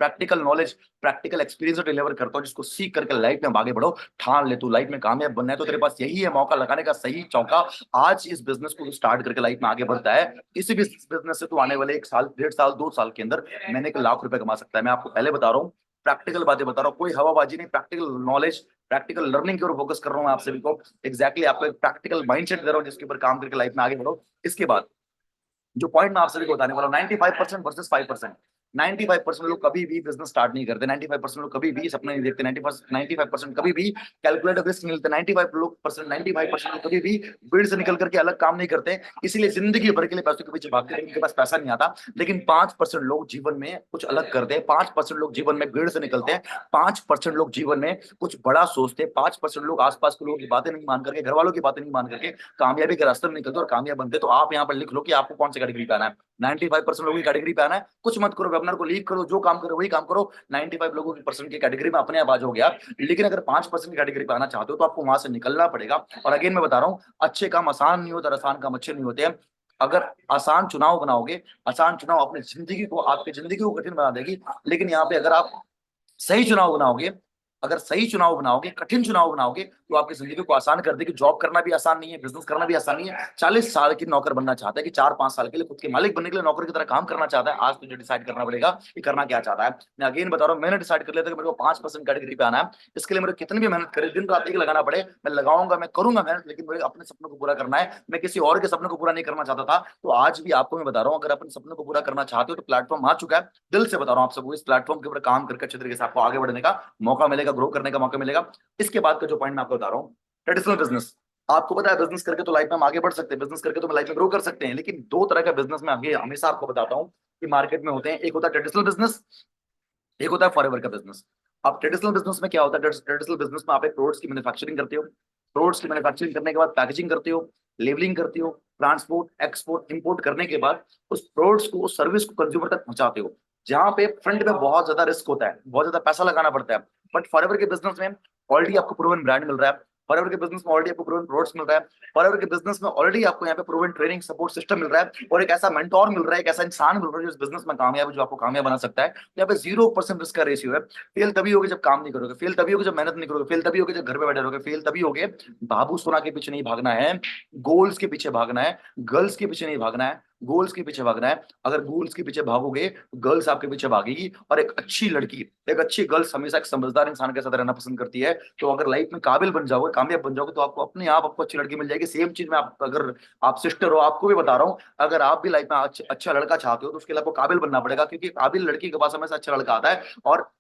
practical knowledge, practical experience deliver करता हूँ, जिसको सीख करके लाइफ में आगे बढ़ो। ठान ले तू लाइफ में कामयाब बनना है तो तेरे पास यही है मौका लगाने का, सही चौका। आज इस बिजनेस को स्टार्ट करके लाइफ में आगे बढ़ता है, इसी बिजनेस से तू आने वाले 1 साल 1.5 साल 2 साल के अंदर महीने के लाख रुपए कमा सकता है। मैं आपको पहले बता रहा हूँ, प्रैक्टिकल बातें बता रहा हूँ, कोई हवाबाजी नहीं, प्रैक्टिकल नॉलेज, प्रैक्टिकल लर्निंग की ओर फोकस कर रहा हूँ। आप सभी को एग्जैक्टली आपको एक प्रैक्टिकल माइंडसेट दे रहा हूँ जिसके ऊपर काम करके लाइफ में आगे बढ़ो। इसके बाद जो पॉइंट मैं आप सभी को बताने वाला हूँ, 95% वर्सेस 5%। 95% लोग कभी भी बिजनेस स्टार्ट नहीं करते, 95% लोग कभी भी सपने नहीं देखते, 95% कभी भी कैलकुलेटर रिस्क नहीं लेते, 95% लोग कभी भी भीड़ से निकल करके अलग काम नहीं करते, इसीलिए जिंदगी भर के लिए पैसों के पीछे भागते हैं, उनके पास पैसा नहीं आता। लेकिन 5% लोग जीवन में कुछ अलग करते हैं, 5% लोग जीवन में भीड़ से निकलते हैं, 5% लोग जीवन में कुछ बड़ा सोचते हैं, 5% लोग आसपास के लोगों की बातें नहीं मान करके, घर वालों की बातें नहीं मान करके कामयाबी के रास्ते में निकलते और कामयाब बनते। तो आप यहाँ पर लिख लो कि आपको कौन सी कैटेगरी पे आना है। 95% लोगों की कैटेगरी पे आना है, कुछ मत करो, वेबिनार को लीव करो, जो काम करो वही काम करो, 95 लोगों की परसेंट की कैटेगरी में अपने आप आज हो गया। लेकिन अगर 5% की कैटेगरी पे आना चाहते हो तो आपको वहां से निकलना पड़ेगा। और अगेन मैं बता रहा हूँ, अच्छे काम आसान नहीं होते और आसान काम अच्छे नहीं होते हैं। अगर आसान चुनाव बनाओगे, आसान चुनाव अपनी जिंदगी को, आपकी जिंदगी को कठिन बना देगी। लेकिन यहाँ पे अगर आप सही चुनाव बनाओगे, अगर सही चुनाव बनाओगे, कठिन चुनाव बनाओगे, तो आपकी जिंदगी को आसान कर देगी। जॉब करना भी आसान नहीं है, बिजनेस करना भी आसान नहीं है। 40 साल की नौकर बनना चाहता है कि 4 5 साल के लिए खुद के मालिक बनने के लिए नौकर की तरह काम करना चाहता है, आज तुझे डिसाइड करना पड़ेगा कि करना क्या चाहता है। मैं अगेन बता रहा हूँ, मैंने डिसाइड कर लिया था कि मेरे को 5% कैटेगरी पे आना है। इसके लिए मेरे कितनी भी मेहनत करे, दिन रात एक लगाना पड़े, मैं लगाऊंगा, मैं करूंगा मेहनत, लेकिन मुझे अपने सपनों को पूरा करना है। मैं किसी और के सपनों को पूरा नहीं करना चाहता था। तो आज भी आपको मैं बता रहा हूँ, अगर अपने सपनों को पूरा करना चाहते हो तो प्लेटफॉर्म आ चुका है। दिल से बता रहा हूँ आप सबको, इस प्लेटफॉर्म के ऊपर काम करके अच्छे तरीके से आपको आगे बढ़ने का मौका मिलेगा, ग्रो करने का मौका मिलेगा। इसके बाद का जो पॉइंट मैं आपको बता रहा हूँ, ट्रेडिशनल बिजनेस। आपको पता है बिजनेस करके तो लाइफ में हम आगे बढ़ सकते हैं, बिजनेस करके तो हम लाइफ में ग्रो कर सकते हैं, लेकिन दो तरह का बिजनेस मैं आगे हमेशा आपको बताता हूँ कि मार्केट में होते हैं। एक होता है ट्रेडिशनल बिजनेस, एक होता है फॉरएवर का बिजनेस। अब ट्रेडिशनल बिजनेस में क्या होता है, ट्रेडिशनल बिजनेस में आप एक प्रोडक्ट्स की मैन्युफैक्चरिंग करते हो, प्रोडक्ट्स की मैन्युफैक्चरिंग करने के बाद पैकेजिंग करते हो, लेबलिंग करते हो, ट्रांसपोर्ट एक्सपोर्ट इंपोर्ट करने के बाद उस प्रोडक्ट्स को, उस सर्विस को कंज्यूमर तक पहुंचाते हो, जहां पे फ्रंट में बहुत ज्यादा रिस्क होता है, बहुत ज्यादा पैसा लगाना पड़ता है। बट फॉरएवर के बिजनेस में ऑलरेडी आपको प्रूवन ब्रांड मिल रहा है, फॉरएवर के बिजनेस में ऑलरेडी आपको प्रूवन प्रोडक्ट्स मिल रहा है, फॉरएवर के बिजनेस में ऑलरेडी आपको यहाँ पे प्रूवन ट्रेनिंग सपोर्ट सिस्टम मिल रहा है, और एक ऐसा मेंटोर मिल रहा है, एक ऐसा इंसान मिल रहा है जो इस बिजनेस में कामयाब है, जो आपको कामयाब बना सकता है। यहाँ पे 0% रिस्क का रेशियो है। फेल तभी होगे जब काम नहीं करोगे, फेल तभी होगे जब मेहनत नहीं करोगे, फेल तभी होगे जब घर पे बैठे रहोगे, फेल तभी होगे। बाबू सोना के पीछे नहीं भागना है, गोल्स के पीछे भागना है, गर्ल्स के पीछे नहीं भागना है, गोल्स के पीछे भागना है। अगर गोल्स के पीछे भागोगे, गर्ल्स आपके पीछे भागेगी, और एक अच्छी लड़की, एक अच्छी गर्ल्स हमेशा एक समझदार इंसान के साथ रहना पसंद करती है। तो अगर लाइफ में काबिल बन जाओगे, कामयाब बन जाओगे, तो आपको अपने आप आपको अच्छी लड़की मिल जाएगी। सेम चीज में आप, अगर आप सिस्टर हो, आपको भी बता रहा हूँ, अगर आप भी लाइफ में अच्छा लड़का चाहते हो, तो उसके लिए आपको काबिल बनना पड़ेगा, क्योंकि काबिल लड़की के पास हमेशा अच्छा लड़का आता है। और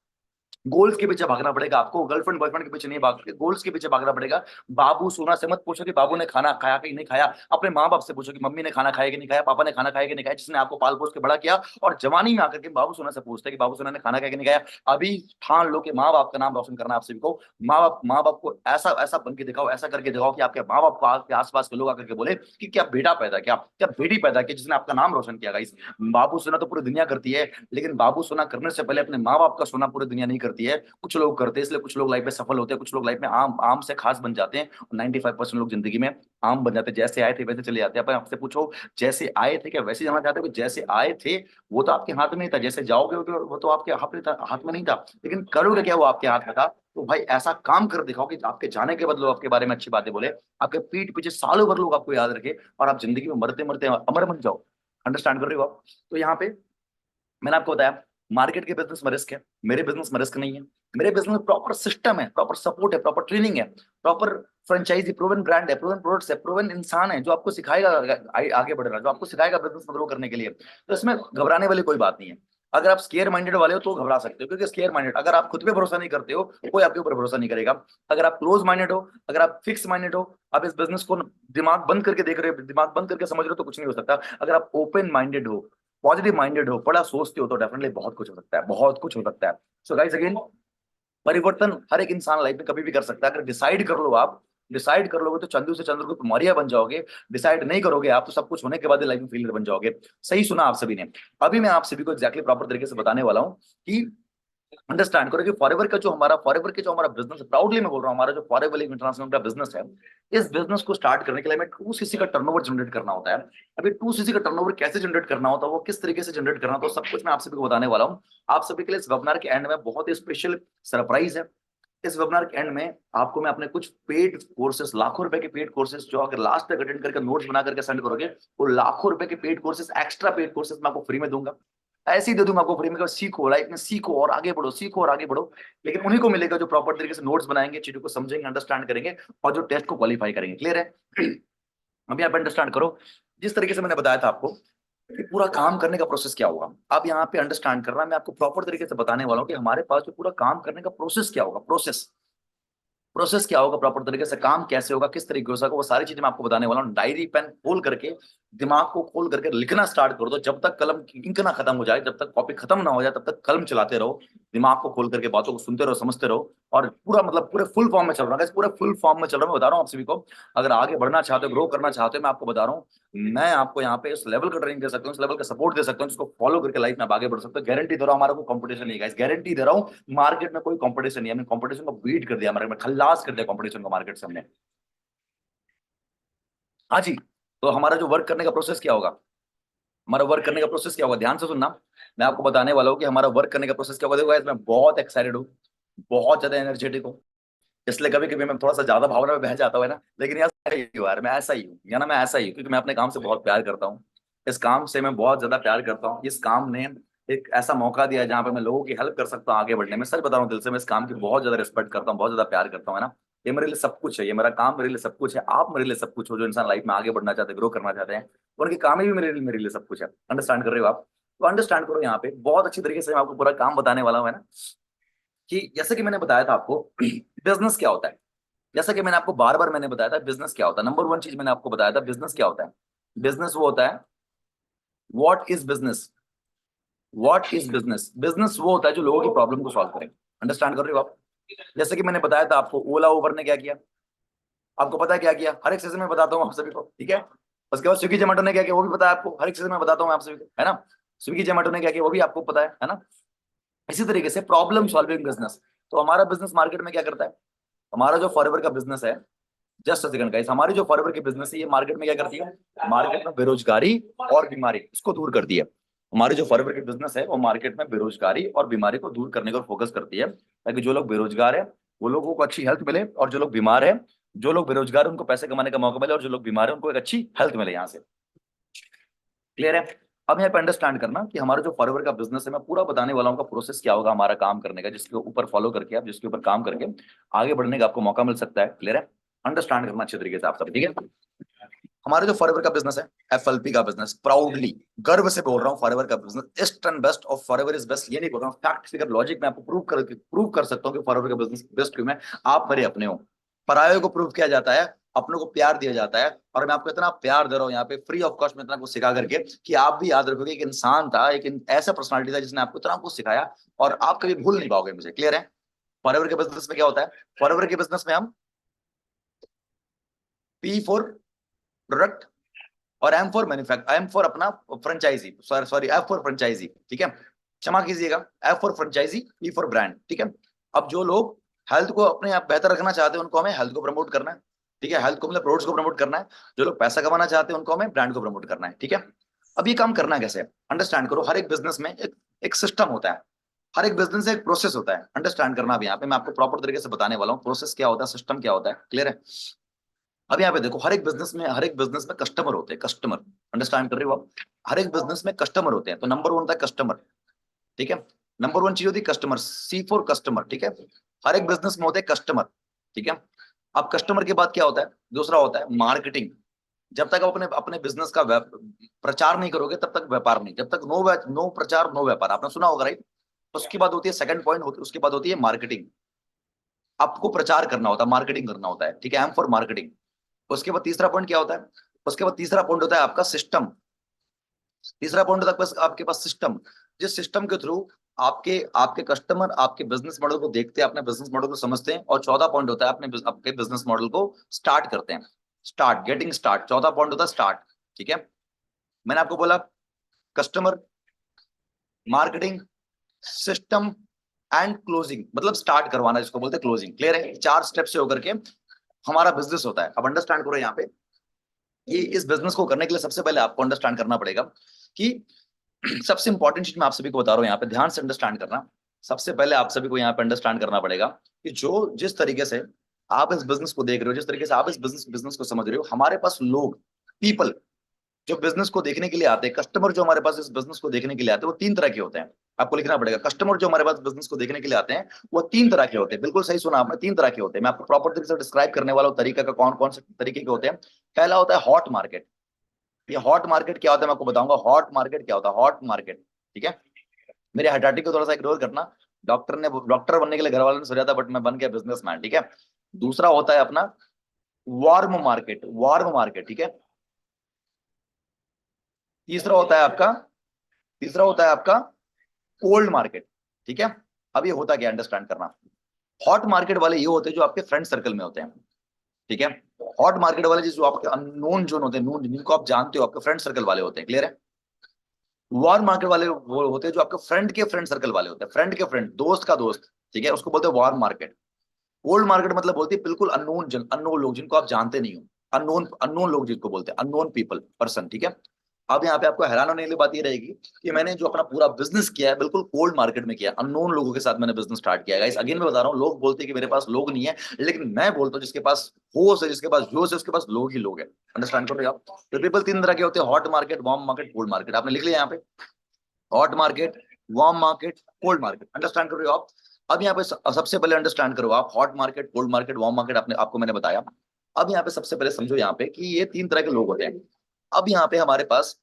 गोल्स के पीछे भागना पड़ेगा आपको, गर्लफ्रेंड बॉयफ्रेंड के पीछे नहीं भाग के, गोल्स के पीछे भागना पड़ेगा। बाबू सोना से मत पूछो कि बाबू ने खाना खाया कि नहीं खाया, अपने माँ बाप से पूछो कि मम्मी ने खाना खाया कि नहीं खाया, पापा ने खाना खाया कि नहीं खाया, जिसने आपको पाल पोस के बड़ा किया। और जवानी में आकर के बाबू सोना से पूछते हैं कि बाबू सोना ने खाना खाया कि नहीं खाया। अभी ठान लो कि माँ बाप का नाम रोशन करना आप सभी को। माँ बाप को ऐसा ऐसा बन के दिखाओ, ऐसा करके दिखाओ कि आपके माँ बाप को, आपके आसपास के लोग आकर के बोले कि क्या बेटा पैदा किया, क्या बेटी पैदा की जिसने आपका नाम रोशन किया। गाइस, बाबू सोना तो पूरी दुनिया करती है, लेकिन बाबू सोना करने से पहले अपने माँ बाप का सोना पूरी दुनिया नहीं करती है। कुछ लोग करते हैं, इसलिए कुछ लोग लाइफ में सफल होते हैं, कुछ लोग लाइफ में आम आम से खास बन जाते हैं, और 95% लोग जिंदगी में आम बन जाते हैं। जैसे आए थे वैसे चले जाते हैं। अपन आपसे पूछो, जैसे आए थे क्या वैसे जाना चाहते हो? जैसे आए थे वो तो आपके हाथ में नहीं था, जैसे जाओगे वो तो आपके हाथ में नहीं था, लेकिन करोगे क्या वो आपके हाथ में था। तो भाई ऐसा काम कर दिखाओ कि आपके जाने के बाद लोग आपके बारे में अच्छी बातें बोले, आपके पीठ पीछे सालों भर लोग आपको याद रखे, और आप जिंदगी में मरते मरते अमर बन जाओ। अंडरस्टैंड कर रहे हो आप? तो यहाँ पे मैंने आपको बताया, मार्केट के बिजनेस में रिस्क है, मेरे बिजनेस में रिस्क नहीं है। मेरे बिजनेस में प्रॉपर सिस्टम है, प्रॉपर सपोर्ट है, प्रॉपर ट्रेनिंग है, प्रॉपर फ्रेंचाइजी, प्रूवन ब्रांड है, प्रूवन प्रोडक्ट्स है, प्रूवन इंसान है जो आपको सिखाएगा आगे बढ़ना, जो आपको सिखाएगा बिजनेस में ग्रो करने के लिए। तो इसमें घबराने वाली कोई बात नहीं है। अगर आप स्केयर माइंडेड वाले हो तो घबरा सकते हो, क्योंकि स्केयर माइंडेड, अगर आप खुद पे भरोसा नहीं करते हो, कोई आपके ऊपर भरोसा नहीं करेगा। अगर आप क्लोज माइंडेड हो, अगर आप फिक्स माइंडेड हो, आप इस बिजनेस को दिमाग बंद करके देख रहे हो, दिमाग बंद करके समझ रहे हो, तो कुछ नहीं हो सकता। अगर आप ओपन माइंडेड हो, पॉजिटिव माइंडेड हो, बड़ा सोचते हो, तो डेफिनेटली बहुत कुछ हो सकता है, बहुत कुछ हो सकता है। सो गाइस अगेन, परिवर्तन हर एक इंसान लाइफ में कभी भी कर सकता है। अगर डिसाइड कर लो, आप डिसाइड कर लोगे तो चंदू से चंद्र को तुम्हारिया बन जाओगे। डिसाइड नहीं करोगे आप, तो सब कुछ होने के बाद लाइफ में फेलियर बन जाओगे। सही सुना आप सभी ने। अभी मैं आप सभी को एक्जैक्टली प्रॉपर तरीके से बताने वाला हूँ कि अंडरस्टैंड करो कि फॉरएवर के जो हमारा बिजनेस है, प्राउडली मैं बोल रहा हूँ, हमारा जो फॉरएवर इंटरनेशनल का बिजनेस है, इस बिजनेस को स्टार्ट करने के लिए हमें 2cc का टर्नओवर जनरेट करना होता है। अभी 2cc का टर्नओवर कैसे जनरेट करना होता है, वो किस तरीके से जनरेट करना होता है, तो सब कुछ मैं आप सभी को बताने वाला हूँ। आप सभी के लिए इस वेबिनार के एंड में बहुत ही स्पेशल सरप्राइज है। इस वेबिनार के एंड में आपको मैं अपने कुछ पेड कोर्सेस, लाखों रुपए के पेड कोर्सेस, जो अगर लास्ट तक अटेंड करके नोट्स बना करके सेंड करोगे, वो लाखों रुपए के paid courses, extra paid courses मैं आपको फ्री में दूंगा। ऐसे ही दे दूंगा आपको फ्री में। सीखो, लाइफ में सीखो और आगे बढ़ो, सीखो और आगे बढ़ो। लेकिन उन्हीं को मिलेगा जो प्रॉपर तरीके से नोट्स बनाएंगे, चीजों को समझेंगे, अंडरस्टैंड करेंगे, और जो टेस्ट को क्वालिफाई करेंगे। क्लियर है? अभी आप अंडरस्टैंड करो, जिस तरीके से मैंने बताया था आपको कि पूरा काम करने का प्रोसेस क्या होगा, आप यहाँ पे अंडरस्टैंड करना। मैं आपको प्रॉपर तरीके से बताने वाला हूँ कि हमारे पास जो पूरा काम करने का प्रोसेस क्या होगा, प्रोसेस क्या होगा, प्रॉपर तरीके से काम कैसे होगा, किस तरीके से होगा, वो सारी चीजें मैं आपको बताने वाला हूँ। डायरी पेन खोल करके, दिमाग को खोल करके लिखना स्टार्ट कर दो। जब तक कलम इंक ना खत्म हो जाए, जब तक कॉपी खत्म ना हो जाए, तब तक कलम चलाते रहो। दिमाग को खोल करके बातों को सुनते रहो, समझते रहो, और पूरा मतलब पूरे फुल फॉर्म में चल रहा है, पूरे फुल फॉर्म में चल रहा हूँ, बता रहा हूँ आप सभी को। अगर आगे बढ़ना चाहते हो, ग्रो करना चाहते हो, मैं आपको बता रहा हूँ, मैं आपको यहाँ पे इस लेवल का ट्रेनिंग दे सकता हूँ, इस लेवल का सपोर्ट दे सकता हूँ, जिसको फॉलो करके लाइफ में आप आगे बढ़ सकते हो। गारंटी दे रहा हूँ, हमारा कोई कंपटीशन नहीं है, गारंटी दे रहा हूँ। मार्केट में कोई कंपटीशन नहीं है, हमने कंपटीशन को बीट कर दिया, मार्केट में खल्लास कर दिया कंपटीशन को, मार्केट से हमने। हाँ जी। तो हमारा जो वर्क करने का प्रोसेस क्या होगा, हमारा वर्क करने का प्रोसेस क्या होगा, ध्यान से सुनना। मैं आपको बताने वाला हूँ कि हमारा वर्क करने का प्रोसेस क्या होगा। देखो guys, मैं बहुत एक्साइटेड हूँ, बहुत ज्यादा एनर्जेटिक हूँ, इसलिए कभी कभी मैं थोड़ा सा ज्यादा भावना में बह जाता हूँ, है ना। लेकिन यार सही हूँ यार, मैं ऐसा ही हूँ, या ना, मैं ऐसा ही हूँ, क्योंकि मैं अपने काम से बहुत प्यार करता हूँ। इस काम से मैं बहुत ज्यादा प्यार करता हूँ। इस काम ने एक ऐसा मौका दिया है जहाँ पे मैं लोगों की हेल्प कर सकता हूँ आगे बढ़ने में। सच बता रहा हूँ दिल से, मैं इस काम की बहुत ज्यादा रिस्पेक्ट करता हूँ, बहुत ज्यादा प्यार करता हूँ, है ना। ये मेरे लिए सब कुछ है, ये मेरा काम मेरे लिए सब कुछ है। आप मेरे लिए सब कुछ हो, जो इंसान लाइफ में आगे बढ़ना चाहते हैं, ग्रो करना चाहते हैं, उनके काम ही भी मेरे लिए सब कुछ है। अंडरस्टैंड कर रहे हो आप? तो अंडरस्टैंड करो, यहाँ पे बहुत अच्छी तरीके से मैं आपको पूरा काम बताने वाला हूँ, है ना। कि जैसे कि मैंने बताया था आपको, बिजनेस क्या होता है। जैसा कि मैंने आपको बार बार मैंने बताया था बिजनेस क्या होता है। नंबर वन चीज मैंने आपको बताया था बिजनेस क्या होता है। बिजनेस वो होता है, what is business, what is business. Business वो होता है जो लोगों की प्रॉब्लम को सॉल्व करे। अंडरस्टैंड कर रहे हो आप? जैसे कि मैंने बताया था आपको, ओला उबर ने क्या किया, आपको पता है क्या किया, हर एक सीजन में बताता हूँ आप सभी को, ठीक है। उसके बाद स्विगी जोमेटो ने क्या किया वो भी पता है आपको, हर एक सीजन में बताता हूँ आप सभी को, है ना। स्विगी जोमेटो ने क्या किया वो भी आपको पता है ना। इसी तरीके से प्रॉब्लम सॉल्विंग बिजनेस। तो हमारा बिजनेस मार्केट में क्या करता है, हमारा जो फॉरएवर का बिजनेस है, जस्ट सेकंड गाइस, हमारी जो फॉरएवर की बिजनेस है ये मार्केट में क्या करती है, मार्केट में बेरोजगारी और बीमारी इसको दूर करती है। हमारी जो फॉरएवर की बिजनेस है वो मार्केट में बेरोजगारी और बीमारी को दूर करने को फोकस करती है, ताकि जो लोग बेरोजगार है वो लोगों को अच्छी हेल्थ मिले, और जो लोग बीमार है, जो लोग बेरोजगार है उनको पैसे कमाने का मौका मिले, और जो लोग बीमार है उनको एक अच्छी हेल्थ मिले। यहाँ से क्लियर है? अब यहाँ पे अंडरस्टैंड करना कि हमारा जो फॉरएवर का बिजनेस है, मैं पूरा बताने वाला हूँ का प्रोसेस क्या होगा हमारा काम करने का, जिसके ऊपर फॉलो करके आप, जिसके ऊपर काम करके आगे बढ़ने का आपको मौका मिल सकता है। क्लियर है? अंडरस्टैंड करना अच्छे तरीके से आप सब, ठीक है। हमारा जो फॉरएवर का बिजनेस है, एफएलपी का बिजनेस, प्राउडली गर्व से बोल रहा हूँ, फॉरएवर का business best and best of forever is best. ये नहीं बोल रहा हूँ, फैक्ट फिगर लॉजिक में आपको प्रूव कर सकता हूँ कि फॉरएवर का बिजनेस बेस्ट क्यों है। आप मेरे अपने हो, परायों को प्रूव किया जाता है, अपनों को प्यार दिया जाता है। और मैं आपको इतना प्यार दे रहा हूँ यहाँ पे फ्री ऑफ कॉस्ट में, इतना कुछ सिखा करके, कि आप भी याद रखोगे एक इंसान था, एक ऐसा पर्सनालिटी था जिसने आपको इतना कुछ सिखाया, और आप कभी भूल नहीं पाओगे मुझे। क्लियर है? फॉरएवर के बिजनेस में क्या होता है, फॉरएवर के बिजनेस में हम पी फॉर प्रोडक्ट और M for manufacture, M for अपना franchisee, sorry sorry F for franchisee, ठीक है, क्षमा कीजिएगा, F for franchisee, P for brand, ठीक है। अब जो लोग हेल्थ को अपने आप बेहतर रखना चाहते हैं उनको हमें हेल्थ को प्रमोट करना है, ठीक है, हेल्थ को मतलब प्रोडक्ट्स को प्रमोट करना है। जो लोग पैसा कमाना चाहते हैं उनको हमें ब्रांड को प्रमोट करना है, ठीक है। अब ये काम करना कैसे, अंडरस्टैंड करो। हर एक बिजनेस में एक सिस्टम होता है, हर एक बिजनेस से एक प्रोसेस होता है। अंडरस्टैंड करना भी, यहाँ पे मैं आपको प्रॉपर तरीके से बताने वाला हूँ प्रोसेस क्या होता है, सिस्टम क्या होता है। क्लियर है? अब यहाँ पे देखो, हर एक बिजनेस में कस्टमर होते हैं, कस्टमर। अंडरस्टैंड कर रहे हो आप? हर एक बिजनेस में कस्टमर होते हैं, तो नंबर वन होता है कस्टमर, ठीक है। नंबर वन चीज होती है कस्टमर, सी फॉर कस्टमर, ठीक है। हर एक बिजनेस में होते हैं कस्टमर, ठीक है। अब कस्टमर के बाद क्या होता है, दूसरा होता है मार्केटिंग। जब तक आप अपने अपने बिजनेस का प्रचार नहीं करोगे तब तक व्यापार नहीं, जब तक नो प्रचार नो व्यापार, आपने सुना होगा राइट। उसके बाद होती है सेकंड पॉइंट होती है, उसके बाद होती है मार्केटिंग। आपको प्रचार करना होता है, मार्केटिंग करना होता है, ठीक है, एम फॉर मार्केटिंग। उसके बाद तीसरा पॉइंट क्या होता है, उसके बाद तीसरा पॉइंट होता है आपका सिस्टम। तीसरा पॉइंट होता है आपके पास सिस्टम, जिस सिस्टम के थ्रू आपके आपके कस्टमर आपके बिजनेस मॉडल को देखते हैं, अपने बिजनेस मॉडल को समझते हैं। और चौथा पॉइंट होता है अपने आपके बिजनेस मॉडल को स्टार्ट करते हैं, स्टार्ट गेटिंग स्टार्ट। चौथा पॉइंट होता है स्टार्ट, ठीक है। मैंने आपको बोला customer, marketing, system and closing, मतलब स्टार्ट करवाना जिसको बोलते हैं क्लोजिंग। क्लियर है? चार स्टेप से होकर के हमारा बिजनेस होता है। अब अंडरस्टैंड करो यहाँ पे, ये इस बिजनेस को करने के लिए सबसे पहले आपको अंडरस्टैंड करना पड़ेगा कि सबसे इंपॉर्टेंट चीज मैं आप सभी को बता रहा हूँ यहाँ पे, ध्यान से अंडरस्टैंड करना। सबसे पहले आप सभी को यहाँ पे अंडरस्टैंड करना पड़ेगा कि जो जिस तरीके से आप इस बिजनेस को देख रहे हो, जिस तरीके से आप इस बिजनेस को समझ रहे हो, हमारे पास लोग, पीपल जो बिजनेस को देखने के लिए आते हैं, कस्टमर जो हमारे पास इस बिजनेस को देखने के लिए आते हैं, वो तीन तरह के होते हैं। आपको लिखना पड़ेगा, कस्टमर जो हमारे पास बिजनेस को देखने के लिए आते हैं वो तीन तरह के होते हैं। बिल्कुल सही सुना आपने, तीन तरह के होते हैं। मैं आपको प्रॉपर तरीके से डिस्क्राइब करने वाला हूँ तरीका का, कौन कौन से तरीके के होते हैं। पहला होता है हॉट मार्केट। ये हॉट मार्केट क्या होता है मैं आपको बताऊंगा, हॉट मार्केट क्या होता है, हॉट मार्केट, ठीक है। मेरे हेटाटिक को थोड़ा सा इग्नोर करना, डॉक्टर बनने के लिए घर वालों ने सोचा था, बट मैं बन गया बिजनेसमैन, ठीक है। दूसरा होता है अपना वार्म मार्केट, वार्म मार्केट, ठीक है। तीसरा होता है आपका तीसरा होता है आपका कोल्ड मार्केट, ठीक है। अब ये होता क्या, अंडरस्टैंड करना। हॉट मार्केट वाले ये होते हैं जो आपके फ्रेंड सर्कल में होते हैं, ठीक है। हॉट मार्केट वाले जो आपके अननोन जोन होते हैं, नोन जिनको आप जानते हो, आपके फ्रेंड सर्कल वाले होते हैं। क्लियर है? वार मार्केट वाले वो होते हैं जो आपके फ्रेंड के फ्रेंड सर्कल वाले होते हैं, फ्रेंड के फ्रेंड, दोस्त का दोस्त, ठीक है, उसको बोलते हैं वार मार्केट। कोल्ड मार्केट मतलब बोलती है बिल्कुल अननोन लोग जिनको आप जानते नहीं हो, अननोन अननोन लोग जिनको बोलते हैं, अननोन पीपल, पर्सन, ठीक है। अब यहाँ पे आपको हैरान होने वाली बात ये रहेगी कि मैंने जो अपना पूरा बिजनेस किया है बिल्कुल कोल्ड मार्केट में किया, अननोन लोगों के साथ मैंने बिजनेस स्टार्ट किया है। गाइस अगेन मैं बता रहा हूँ, लोग बोलते हैं कि मेरे पास लोग नहीं है, लेकिन मैं बोलता हूँ जिसके पास होश है, जिसके पास जोश है, उसके पास लोग ही लोग है। अंडरस्टैंड कर रहे हो आप? तो पीपल तीन तरह के होते हैं, hot market, warm market, cold market. आपने लिख लिया यहाँ पे, hot market, warm market, cold market. Understand कर रहे हो आप? अब यहाँ पे सबसे पहले अंडरस्टैंड करो आप, hot market, cold market, warm market आपने आपको मैंने बताया। अब यहाँ पे सबसे पहले समझो यहाँ पे कि ये तीन तरह के लोग होते हैं। अब यहाँ पे हमारे पास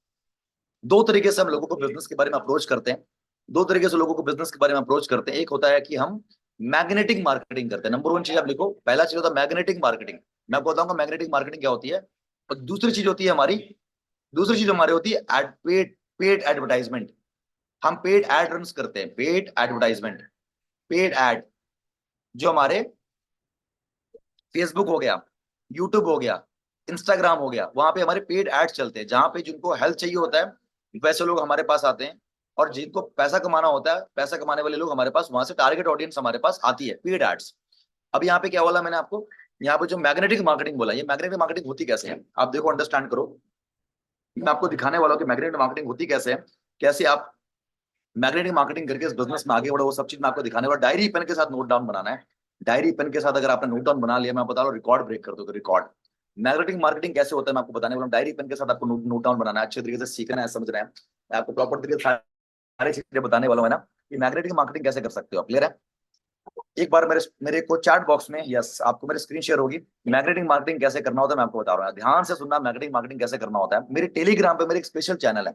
दो तरीके से हम लोगों को बिजनेस के बारे में अप्रोच करते हैं, दो तरीके से लोगों को बिजनेस के बारे में अप्रोच करते हैं। एक होता है कि हम मैग्नेटिक मार्केटिंग करते हैं। नंबर वन चीज आप लिखो, पहला चीज होता है मैग्नेटिक मार्केटिंग। मैं आपको बताऊंगा मैग्नेटिक मार्केटिंग क्या होती है। और दूसरी चीज होती है हमारी, दूसरी चीज हमारी होती है एड, पेड एडवर्टाइजमेंट। हम पेड एड रन करते हैं, पेड एडवर्टाइजमेंट, पेड एड, जो हमारे फेसबुक हो गया, यूट्यूब हो गया, इंस्टाग्राम हो गया, वहां पे हमारे पेड एड्स चलते हैं, जहां पे जिनको हेल्प चाहिए होता है वैसे लोग हमारे पास आते हैं, और जिनको पैसा कमाना होता है, पैसा कमाने वाले लोग हमारे पास, वहां से टारगेट ऑडियंस हमारे पास आती है, पेड एड्स। अब यहाँ पे क्या बोला मैंने आपको, यहाँ पे जो मैग्नेटिक मार्केटिंग बोला, ये मैग्नेटिक मार्केटिंग होती कैसे है आप देखो, अंडरस्टैंड करो। मैं आपको दिखाने वाला हूँ कि मैग्नेटिक मार्केटिंग होती कैसे है, कैसे आप मैग्नेटिक मार्केटिंग करके इस बिजनेस में आगे बढ़ो, वो सब चीज मैं आपको दिखाने वाला। डायरी पेन के साथ नोट डाउन बनाना है, डायरी पेन के साथ अगर आपने नोट डाउन बना लिया, मैं बता रहा हूँ रिकॉर्ड ब्रेक कर दो, रिकॉर्ड। मैग्नेटिक मार्केटिंग कैसे होता है मैं आपको बताने वाला हूँ। डायरी पेन के साथ आपको नोट डाउन बनाना है, अच्छे तरीके से सीखना है, समझना है। मैं आपको प्रॉपर तरीके से सारी चीजें बताने वाला हूँ, है ना, कि मैग्नेटिक मार्केटिंग कैसे कर सकते हो आप, क्लियर है। एक बार मेरे मेरे को चैट बॉक्स में, यस, आपको मेरी स्क्रीन शेयर होगी, मैग्नेटिक मार्केटिंग कैसे करना होता है मैं आपको बता रहा हूँ, ध्यान से सुनना। मैग्नेटिक मार्केटिंग कैसे करना होता है, मेरे टेलीग्राम पे मेरे एक स्पेशल चैनल है,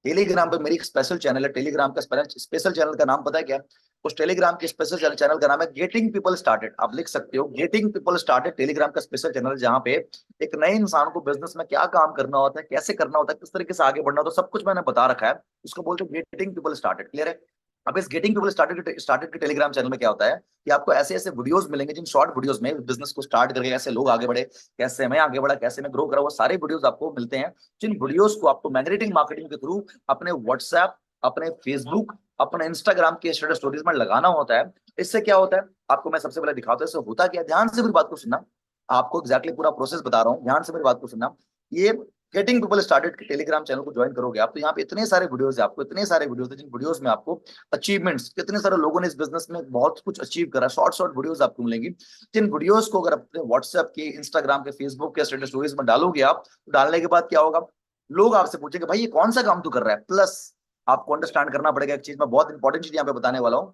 टेलीग्राम पे मेरी एक स्पेशल चैनल है। टेलीग्राम का स्पेशल चैनल का नाम पता है क्या? उस टेलीग्राम के स्पेशल चैनल का नाम है गेटिंग पीपल स्टार्टेड। आप लिख सकते हो गेटिंग पीपल स्टार्टेड, टेलीग्राम का स्पेशल चैनल, जहां पे एक नए इंसान को बिजनेस में क्या काम करना होता है, कैसे करना होता है, किस तरीके से आगे बढ़ना होता है, सब कुछ मैंने बता रखा है। उसको बोलते हैं गेटिंग पीपल स्टार्टेड, क्लियर है। अब इस गेटिंग पीपल स्टार्टेड के टेलीग्राम चैनल में क्या होता है कि आपको ऐसे ऐसे वीडियोस मिलेंगे, जिन शॉर्ट वीडियोस में बिजनेस को स्टार्ट करके कैसे लोग आगे बढ़े, कैसे मैं आगे बढ़ा, कैसे मैं ग्रो करा, वो सारे वीडियोस आपको मिलते हैं। जिन वीडियोस को आपको मैग्नेटिक मार्केटिंग के थ्रू अपने व्हाट्सएप, अपने फेसबुक, अपने इंस्टाग्राम के स्टेटस स्टोरीज में लगाना होता है। इससे क्या होता है आपको मैं सबसे पहले दिखाता हूँ, इससे होता क्या है, ध्यान से मेरी बात को सुनना। आपको एग्जैक्टली पूरा प्रोसेस बता रहा हूँ, ध्यान से मेरी बात को सुनना। ये गेटिंग पीपल स्टार्टेड के टेलीग्राम चैनल को ज्वाइन करोगे आप, तो यहाँ पे इतने सारे वीडियोस है, आपको इतने सारे वीडियोस है, जिन वीडियोस में आपको अचीवमेंट्स, कितने सारे लोगों ने इस बिजनेस में बहुत कुछ अचीव करा, शॉर्ट शॉर्ट वीडियोस आपको मिलेंगी। जिन वीडियोस को अगर अपने व्हाट्सएप के, इंस्टाग्राम के, फेसबुक के स्टेटस स्टोरीज में डालोगे आप, तो डालने के बाद क्या होगा, लोग आपसे पूछेंगे भाई ये कौन सा काम तू कर रहा है। प्लस आपको अंडरस्टैंड करना पड़ेगा एक चीज, मैं बहुत इंपॉर्टेंट चीज यहाँ पे बताने वाला हूँ।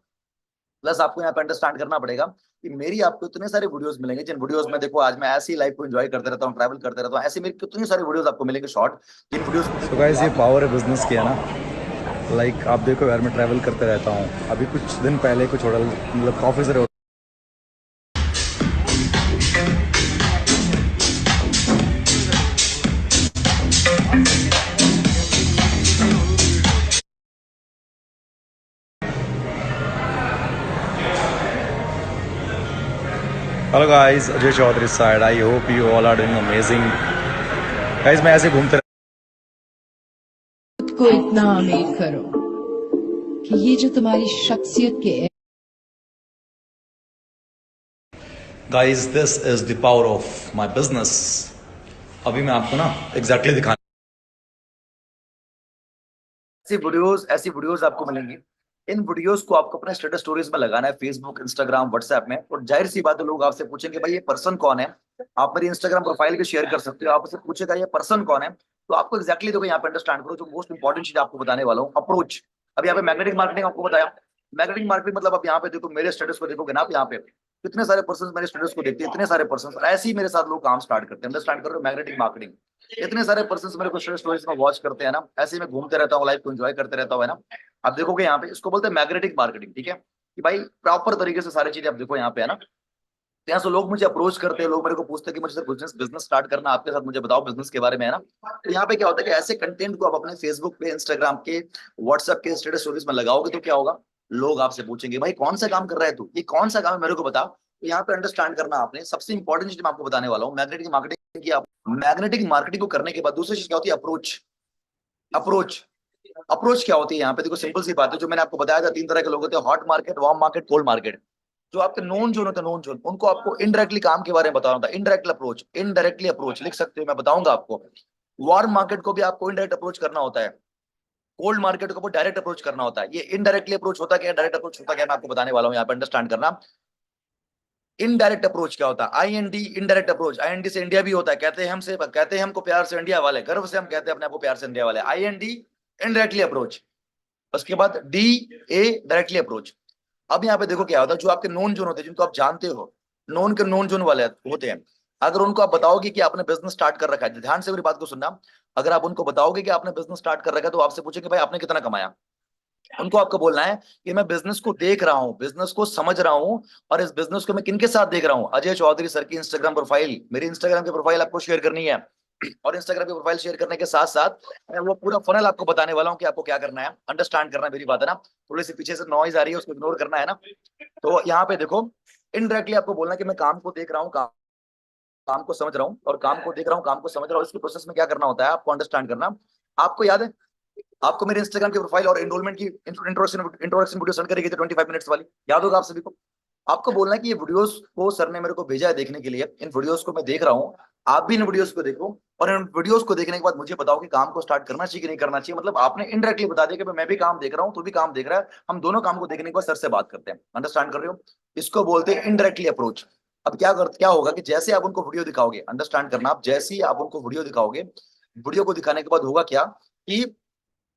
प्लस आपको यहाँ पे अंडरस्टैंड करना पड़ेगा कि मेरी आपको इतने सारे वीडियोस मिलेंगे, जिन वीडियोस में देखो आज मैं ऐसी लाइफ को एंजॉय करते रहता हूँ, ट्रैवल करते रहता हूँ, ऐसे मेरी कितनी सारी वीडियोस आपको मिलेंगे शॉर्ट, जिन वीडियोस को तो गाइस ये पावर है बिजनेस की, है ना। लाइक आप देखो यार, मैं ट्रैवल करते रहता हूँ, अभी कुछ दिन पहले कुछ होटल मतलब काफ़ी सारे hello guys, Ajay Chaudhary side. I hope you all are doing amazing. Guys मैं ऐसे घूमते खुद को इतना अमीर करो कि ये जो तुम्हारी शख्सियत के guys, this is the power of my business. अभी मैं आपको ना एग्जैक्टली दिखाने ऐसी वीडियोस आपको मिलेंगी। इन वीडियोस को आपको अपने स्टेटस स्टोरीज में लगाना है, फेसबुक, इंस्टाग्राम, व्हाट्सएप में। और जाहिर सी बात है, लोग आपसे पूछेंगे भाई ये पर्सन कौन है। आप मेरी इंस्टाग्राम प्रोफाइल भी शेयर कर सकते हो, आप उससे पूछेगा ये पर्सन कौन है, तो आपको एक्जैक्टली देखो यहाँ पे अंडरस्टैंड करो, जो मोस्ट इंपॉर्टेंट चीज आपको बताने वाला हूँ, अप्रोच। अब यहाँ पे मैग्नेटिक मार्केटिंग आपको बताया। मैग्नेटिक मार्केटिंग मतलब आप यहाँ पे देखो, मेरे स्टेटस को देखोगे ना आप, यहाँ पे कितने सारे पर्सन मेरे स्टेटस को देखते हैं, इतने सारे पर्सन, ऐसे ही मेरे साथ लोग काम स्टार्ट करते हैं। अंडरस्टैंड करो मैग्नेटिक मार्केटिंग। इतने सारे पर्सन मेरे को स्टोरीज में वॉच करते हैं ना, ऐसे ही मैं घूमते रहता हूँ, लाइफ को एंजॉय करते रहता हूँ, है ना। आप देखोगे यहाँ पे, इसको बोलते हैं मैग्नेटिक मार्केटिंग, ठीक है, कि भाई प्रॉपर तरीके से सारी चीजें आप देखो यहाँ पे, है ना। तो यहाँ से लोग मुझे अप्रोच करते हैं, लोग मेरे को पूछते हैं कि मुझे बिजनेस बिजनेस स्टार्ट करना आपके साथ, मुझे बताओ बिजनेस के बारे में, है ना। तो यहाँ पे क्या होता है कि ऐसे कंटेंट को आप अपने फेसबुक पे, इंस्टाग्राम के, व्हाट्सएप के स्टेटस स्टोरीज में लगाओगे, तो क्या होगा, लोग आपसे पूछेंगे भाई कौन सा काम कर रहा है तू, ये कौन सा काम है मेरे को बता। तो यहाँ पे अंडरस्टैंड करना आपने, सबसे इंपॉर्टेंट चीज मैं आपको बताने वाला हूँ मैग्नेटिक मार्केटिंग की। आप मैग्नेटिक मार्केटिंग को करने के बाद दूसरी चीज क्या होती है, अप्रोच। अप्रोच अप्रोच क्या होती है यहाँ पे, देखो सिंपल सी बात है, जो मैंने आपको बताया था, तीन तरह के लोग होते हैं, hot market, warm market, cold market. जो आपके नोन जोन होते हैं, नोन जोन, उनको आपको इनडायरेक्टली काम के बारे में बताना था, इनडायरेक्ट अप्रोच, इनडायरेक्टली अप्रोच लिख सकते हो, मैं बताऊंगा आपको। वार्म मार्केट को भी आपको इनडायरेक्ट अप्रोच करना होता है, कोल्ड मार्केट को डायरेक्ट अप्रोच करना होता है। ये इनडायरेक्टली अप्रोच होता क्या है, डायरेक्ट अप्रोच होता क्या है, मैं आपको बताने वाला हूँ, यहाँ पे अंडरस्टैंड करना। इनडायरेक्ट अप्रोच क्या होता है, आईएनडी, इनडायरेक्ट अप्रोच। आईएनडी से इंडिया भी होता है, कहते हैं हमसे, कहते हैं हमको प्यार से इंडिया वाले, गर्व से हम कहते हैं अपने आपको प्यार से इंडिया वाले। IND indirectly approach. उसके बाद डी ए डायरेक्टली अप्रोच। अब यहाँ पे देखो क्या होता है, जो आपके नोन जोन होते हैं, जिनको आप जानते हो, नोन के नोन जोन वाले होते हैं, अगर उनको आप बताओगे कि आपने बिजनेस स्टार्ट कर रखा है, ध्यान से मेरी बात को सुनना। अगर आप उनको बताओगे कि आपने बिजनेस स्टार्ट कर रखा है, तो आपसे पूछेंगे भाई आपने कितना कमाया, उनको आपको बोलना है कि मैं बिजनेस को देख रहा हूँ, बिजनेस को समझ रहा हूँ, और इस बिजनेस को मैं किनके साथ देख रहा हूँ। अजय चौधरी सर की इंस्टाग्राम प्रोफाइल, मेरी इंस्टाग्राम की प्रोफाइल आपको शेयर करनी है, और इंस्टाग्राम की प्रोफाइल शेयर करने के साथ साथ मैं वो पूरा फनल आपको बताने वाला हूँ कि आपको क्या करना है। अंडरस्टैंड करना है मेरी बात, है ना। थोड़ी सी पीछे से नॉइज आ रही है, उसको इग्नोर करना है ना। तो यहाँ पे देखो, इनडायरेक्टली आपको बोलना है कि मैं काम को देख रहा हूँ, काम को समझ रहा हूँ, और काम को देख रहा हूँ, काम को समझ रहा हूँ। इसके प्रोसेस में क्या करना होता है आपको अंडरस्टैंड करना। आपको याद है, आपको मेरे इंस्टाग्राम की प्रोफाइल और एनरोलमेंट की इंट्रोडक्शन वीडियो सेंड करेगी थी 25 मिनट्स वाली, याद होगा आप सभी को। आपको बोलना है कि ये वीडियोस को सर ने मेरे को भेजा है देखने के लिए, इन वीडियोस को मैं देख रहा हूँ, आप भी इन वीडियोस को देखो, और इन वीडियोस को देखने के बाद मुझे बताओ कि काम को स्टार्ट करना चाहिए कि नहीं करना चाहिए। मतलब आपने इनडायरेक्टली बता दिया कि भाई मैं भी काम देख रहा हूँ, तू भी काम देख रहा है, हम दोनों काम को देखने के बाद सर से बात करते हैं। अंडरस्टैंड कर रहे हो? इसको बोलते हैं इनडायरेक्टली अप्रोच। अब क्या होगा कि जैसे आप उनको वीडियो दिखाओगे, अंडरस्टैंड करना, आप जैसे ही आप उनको वीडियो दिखाओगे, वीडियो को दिखाने के बाद होगा क्या कि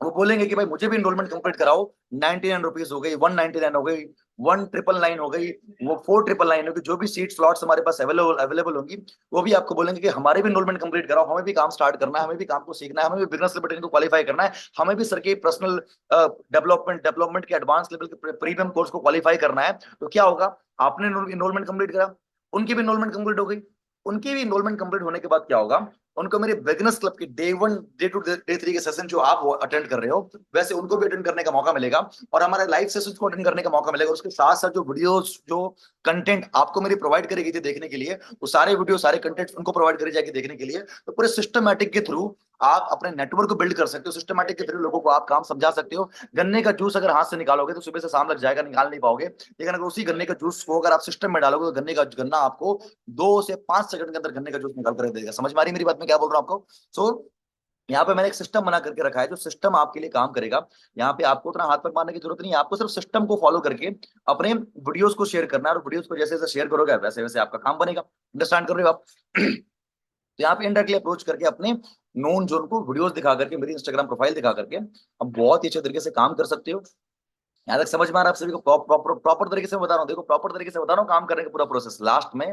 वो बोलेंगे कि भाई मुझे भी इनरोलमेंट कंप्लीट कराओ। 99 रुपीज हो गई, 199 हो गई, 1999 हो गई, वो 4999 होगी, जो भी सीट स्लॉट्स हमारे पास अवेलेबल अवेलेबल होंगी, वो भी आपको बोलेंगे कि हमारे भी इनरोलमेंट कंप्लीट कराओ, हमें भी काम स्टार्ट करना है, हमें भी काम को सीखना है, हमें भी बिजनेस लिमिटेड को क्वालिफाई करना है, हमें भी सर के पर्सनल डेवलपमेंट के एडवांस लेवल के प्रीमियम कोर्स को क्वालिफाई करना है। तो क्या होगा, आपने इनरोलमेंट कंप्लीट करा, उनकी भी इनरोलमेंट कंप्लीट हो गई, उनकी भी इनरोलमेंट कंप्लीट होने के बाद क्या होगा, उनको मेरे बिजनेस क्लब की डे 1 डे 2 डे 3 के सेशन जो आप अटेंड कर रहे हो, वैसे उनको भी अटेंड करने का मौका मिलेगा, और हमारे लाइव सेशन को अटेंड करने का मौका मिलेगा। उसके साथ साथ जो वीडियोस, जो कंटेंट आपको मेरी प्रोवाइड करी गई थी देखने के लिए, वो सारे वीडियो, सारे कंटेंट उनको प्रोवाइड करी जाएगी देखने के लिए। तो पूरे सिस्टमैटिक के थ्रू आप अपने नेटवर्क को बिल्ड कर सकते हो, सिस्टमैटिक के थ्रू लोगों को आप काम समझा सकते हो। गन्ने का जूस अगर हाथ से निकालोगे तो सुबह से शाम लग जाएगा, निकाल नहीं पाओगे, लेकिन अगर उसी गन्ने का जूस को अगर आप सिस्टम में डालोगे तो गन्ना आपको 2 से 5 सेकंड के अंदर गन्ने का जूस निकाल कर देगा। समझ में आ रही मेरी बात, में क्या बोल रहा हूँ आपको? सो यहाँ पे मैंने एक सिस्टम बना करके रखा है, जो सिस्टम आपके लिए काम करेगा। यहाँ पे आपको उतना हाथ पर मारने की जरूरत नहीं है, आपको सिर्फ सिस्टम को फॉलो करके अपने वीडियोस को शेयर करना है, और वीडियोस को जैसे जैसे शेयर करोगे वैसे वैसे आपका काम बनेगा। अंडरस्टैंड कर रहे हो आप? तो यहाँ पे इनडायरेक्टली अप्रोच करके अपने नोन जोन को वीडियोस दिखा करके, मेरी इंस्टाग्राम प्रोफाइल दिखा करके अब बहुत ही अच्छे तरीके से काम कर सकते हो। यहाँ तक समझ में आ रहा है आप सभी को? प्रॉपर तरीके से बता रहा हूँ, देखो प्रॉपर तरीके से बता रहा हूँ काम करने का पूरा प्रोसेस। लास्ट में